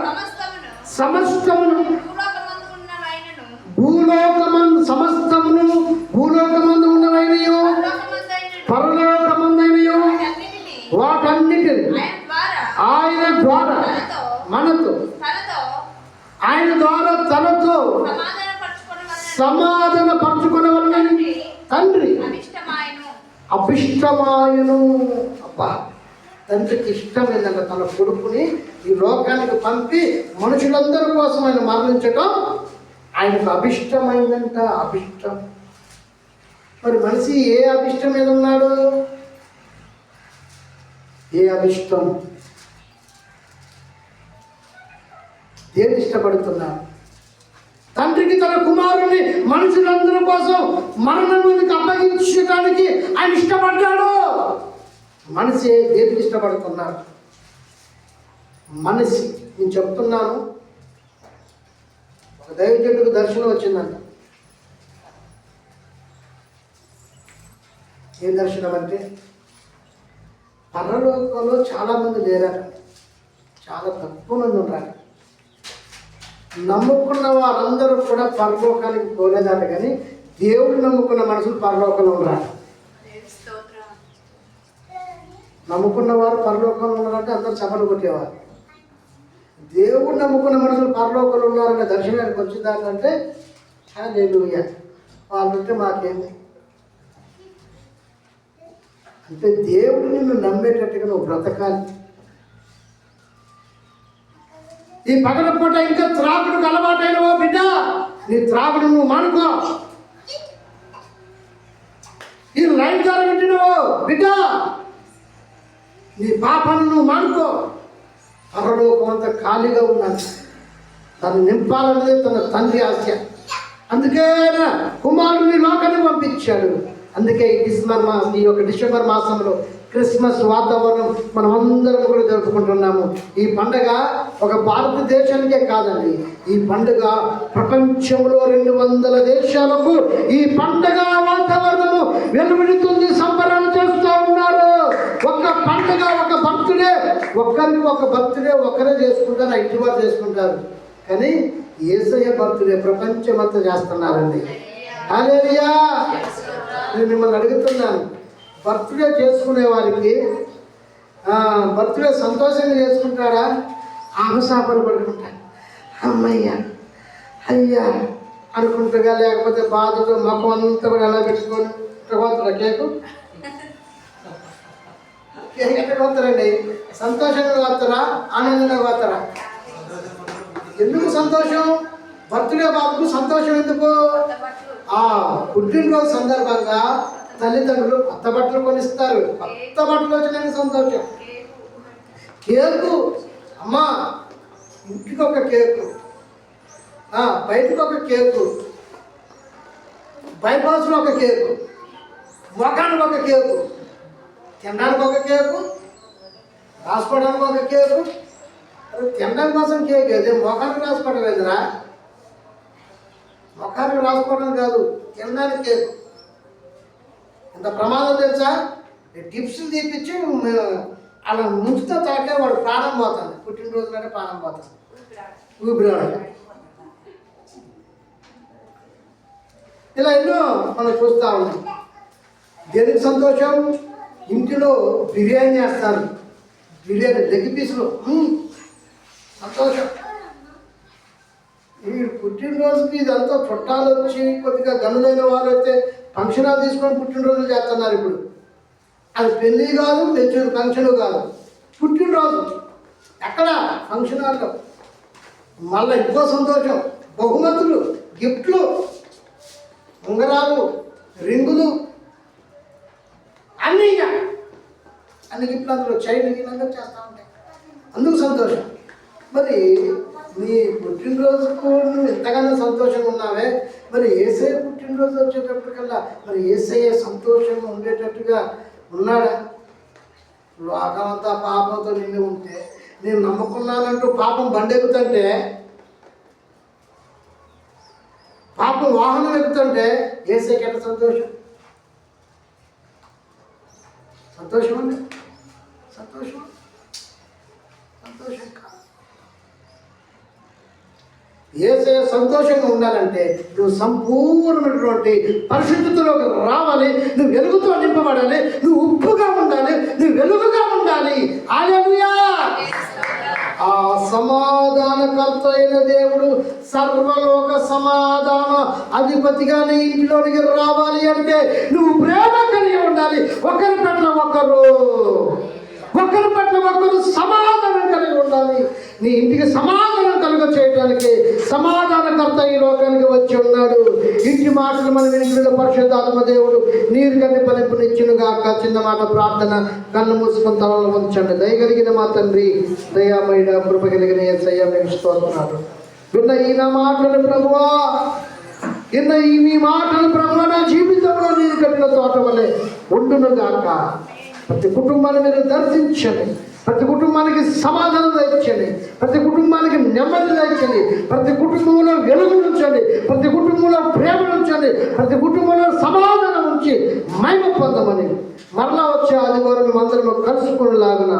సమస్తమును భూలోకమందు ఉన్నవైనయో పరలోకమందైనయో వాటన్నిటిని ఆయన ద్వారా మనతో, ఆయన ద్వారా తనతో సమాధాన పరచుకునేవాళ్ళని తండ్రి అభిష్టమాయను. అబ్బా, తండ్రికి ఇష్టం ఏంటంటే తన కొడుకుని ఈ లోకానికి పంపి మనుషులందరి కోసం ఆయన మరణించటం ఆయనకు అభిష్టమైందంట. అభిష్టం. మరి మనిషి ఏ అభిష్టం మీద ఉన్నాడు? ఏ అభిష్టం? దేని ఇష్టపడుతున్నాడు? తండ్రికి తన కుమారుని మనుషులందరి కోసం మరణానికి అప్పగించడానికి ఆయన ఇష్టపడ్డాడు. మనిషి దేనికి ఇష్టపడుతున్నాడు? మనిషి, నేను చెప్తున్నాను, ఒక దైవజనుడికి దర్శనం వచ్చిందంట. ఏం దర్శనం అంటే, పరలోకంలో చాలామంది లేరట, చాలా తక్కువ మంది ఉన్నారు. నమ్ముకున్న వారందరూ కూడా పరలోకానికి పోలేదట, కానీ దేవుడు నమ్ముకున్న మనుషులు పరలోకంలో ఉన్నారు. నమ్ముకున్న వారు పరలోకంలో ఉన్నారంటే అందరూ చపలు కొట్టేవారు. దేవుడు నమ్ముకున్న మనుషులు పరలోకంలో ఉన్నారనే దర్శనానికి వచ్చిందంటే హల్లెలూయా, వాళ్ళంటే మాకేంది అంటే దేవుడు నిన్ను నమ్మేటట్టుగా నువ్వు బ్రతకాలి. ఈ పగలపూట ఇంకా త్రాగుడుకు అలవాటైనవో బిడ్డ, నీ త్రాగుడు నువ్వు మానుకో. ఈ లైన్ ద్వారా పెట్టినవో బిడ్డ, నీ పాపాలను నువ్వు మానుకో. పరలోకం అంతా ఖాళీగా ఉన్నాడు, తను నింపాలన్నది తన తండ్రి ఆశ. అందుకే కుమారుని లోకాన్ని పంపించాడు. అందుకే ఈ యొక్క డిసెంబర్ మాసంలో క్రిస్మస్ వాతావరణం మనం అందరం కూడా జరుపుకుంటున్నాము. ఈ పండగ ఒక భారతదేశానికే కాదండి, ఈ పండుగ ప్రపంచంలో 200 దేశాలకు ఈ పండగ వాతావరణము వెలువడుతుంది, సంబరాలు చేస్తూ ఉన్నారు. ఒక పండగ, ఒక బర్త్డే, ఒక బర్త్డే ఒక్కరే చేసుకుంటారు, ఇంటివారు చేసుకుంటారు. కానీ యేసయ్య బర్త్డే ప్రపంచమంతా చేస్తున్నారండి. హల్లెలూయా. నేను మిమ్మల్ని అడుగుతున్నాను, బర్త్డే చేసుకునే వారికి బర్త్డే సంతోషంగా చేసుకుంటారా? ఆహసాపలు పడుకుంటారు, అమ్మయ్య అయ్యా అనుకుంటాగా, లేకపోతే బాధతో మొఖం అంతా కూడా ఎలా పెట్టుకొని పోతారా? కేకు ఎట్లా పోతారండి? సంతోషంగా పోతారా? ఆనందంగా పోతారా? ఎందుకు సంతోషం? బర్త్డే బాబుకు సంతోషం ఎందుకు? పుట్టినరోజు సందర్భంగా తల్లిదండ్రులు కొత్త బట్టలు కొనిస్తారు. కొత్త బట్టలు వచ్చినాక సంతోషం. కేకు, అమ్మా ఇంటికి ఒక కేకు, బయటకు ఒక కేకు, బైపాస్లో ఒక కేకు, మొఖానికి ఒక కేకు, తినడానికి ఒక కేకు, రాసుకోవడానికి ఒక కేకు. తినడం కోసం కేక్, అదే మొఖానికి రాసుకోవడం లేదురా. మొఖానికి రాసుకోవడం కాదు, తినడానికి కేకు. ఇంత ప్రమాదం తెలుసా? టిప్స్ తీపిచ్చి అలా ముంచుతో తాకే వాడు ప్రాణం పోతుంది. పుట్టినరోజులోనే ప్రాణం పోతుంది, ఊపిరాడు. ఇలా ఎన్నో మనం చూస్తూ ఉన్నాం. దేనికి సంతోషం? ఇంటిలో బిర్యానీ చేస్తారు, బిర్యానీ లెగ్ పీసులు, సంతోషం. ఈ పుట్టినరోజుకి ఇదంతా చుట్టాలు వచ్చి కొద్దిగా గనులైన వారు అయితే ఫంక్షన్ హాల్ తీసుకొని పుట్టినరోజులు చేస్తున్నారు. ఇప్పుడు అది పెళ్ళి కాదు, మెచ్యూర్ ఫంక్షన్ కాదు, పుట్టినరోజు. ఎక్కడ? ఫంక్షన్ హాల్లో. మళ్ళీ ఇంకో సంతోషం, బహుమతులు, గిఫ్ట్లు, ఉంగరాలు, రింగులు, అన్నీ గిఫ్ట్లు అందులో చైన్ ఇలాగా చేస్తూ ఉంటాయి. అందుకు సంతోషం. మరి నీ పుట్టినరోజుకు నువ్వు ఎంతగానో సంతోషంగా ఉన్నావే, మరి యేసయ్య పుట్టినరోజు వచ్చేటప్పటికల్లా మరి యేసయ్య సంతోషంగా ఉండేటట్టుగా ఉన్నాడా? లోకమంతా పాపంతో నిండి ఉంటే, నేను నమ్ముకున్నానంటూ పాపం బండెక్కుతుంటే, పాపం వాహనం ఎక్కుతుంటే యేసయ్యకి ఎట్లా సంతోషం? సంతోషం అండి, సంతోషం సంతోషం కాదు. యేసయ్య సంతోషంగా ఉండాలంటే నువ్వు సంపూర్ణమైనటువంటి పరిశుద్ధతలోకి రావాలి. నువ్వు వెలుగుతో నింపబడాలి, నువ్వు ఉప్పుగా ఉండాలి, నువ్వు వెలుగుగా ఉండాలి. హల్లెలూయా. ఆ సమాధానకర్త అయిన దేవుడు, సర్వలోక సమాధాన అధిపతిగా నీ ఇంటిలోనికి రావాలి అంటే నువ్వు ప్రేమ కలిగి ఉండాలి. ఒకరి పట్ల ఒకరు సమాధానం కలిగి ఉండాలి. నీ ఇంటికి సమాధానం కలుగ చేయడానికి సమాధానకర్త ఈ లోకానికి వచ్చి ఉన్నాడు. ఇంటి మాటలు మన వినికిడిలో పరిశుద్ధాత్మ దేవుడు నీరు కన్ని ఫలింపునిచ్చును గాక. చిన్న మాట ప్రార్థన, కళ్ళు మూసుకొని తలలో ఉంచండి. దయగలిగిన మా తండ్రి, దయామయుడ, కృప కలిగిన యేసయ్య మీకు స్తోత్రాలు. విన్న ఈ నా మాటలు ప్రభువా, విన్న ఈ మీ మాటలు ప్రభువా నా జీవితంలో నీరు కట్టిన తోట వలె ఉండును గాక. ప్రతి కుటుంబాన్ని మీరు దర్శించండి, ప్రతి కుటుంబానికి సమాధానం తెచ్చండి, ప్రతి కుటుంబానికి నెమ్మది తెచ్చండి, ప్రతి కుటుంబంలో వెలుగు ఉంచండి, ప్రతి కుటుంబంలో ప్రేమ ఉంచండి, ప్రతి కుటుంబంలో సమాధానం ఉంచి మహిమ పొందమని, మరలా వచ్చే ఆదివారం మేమందరం కలుసుకునేలాగున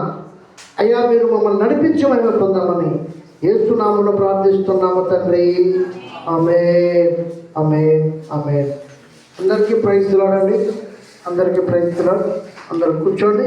అయ్యా మీరు మమ్మల్ని నడిపించి మహిమ పొందామని యేసు నామములో ప్రార్థిస్తున్నాము తండ్రి. ఆమేన్, ఆమేన్, ఆమేన్. అందరికీ ప్రైజ్ ది లార్డ్ అండి. అందరికీ ప్రైజ్ ది లార్డ్. అందరూ కూర్చోండి.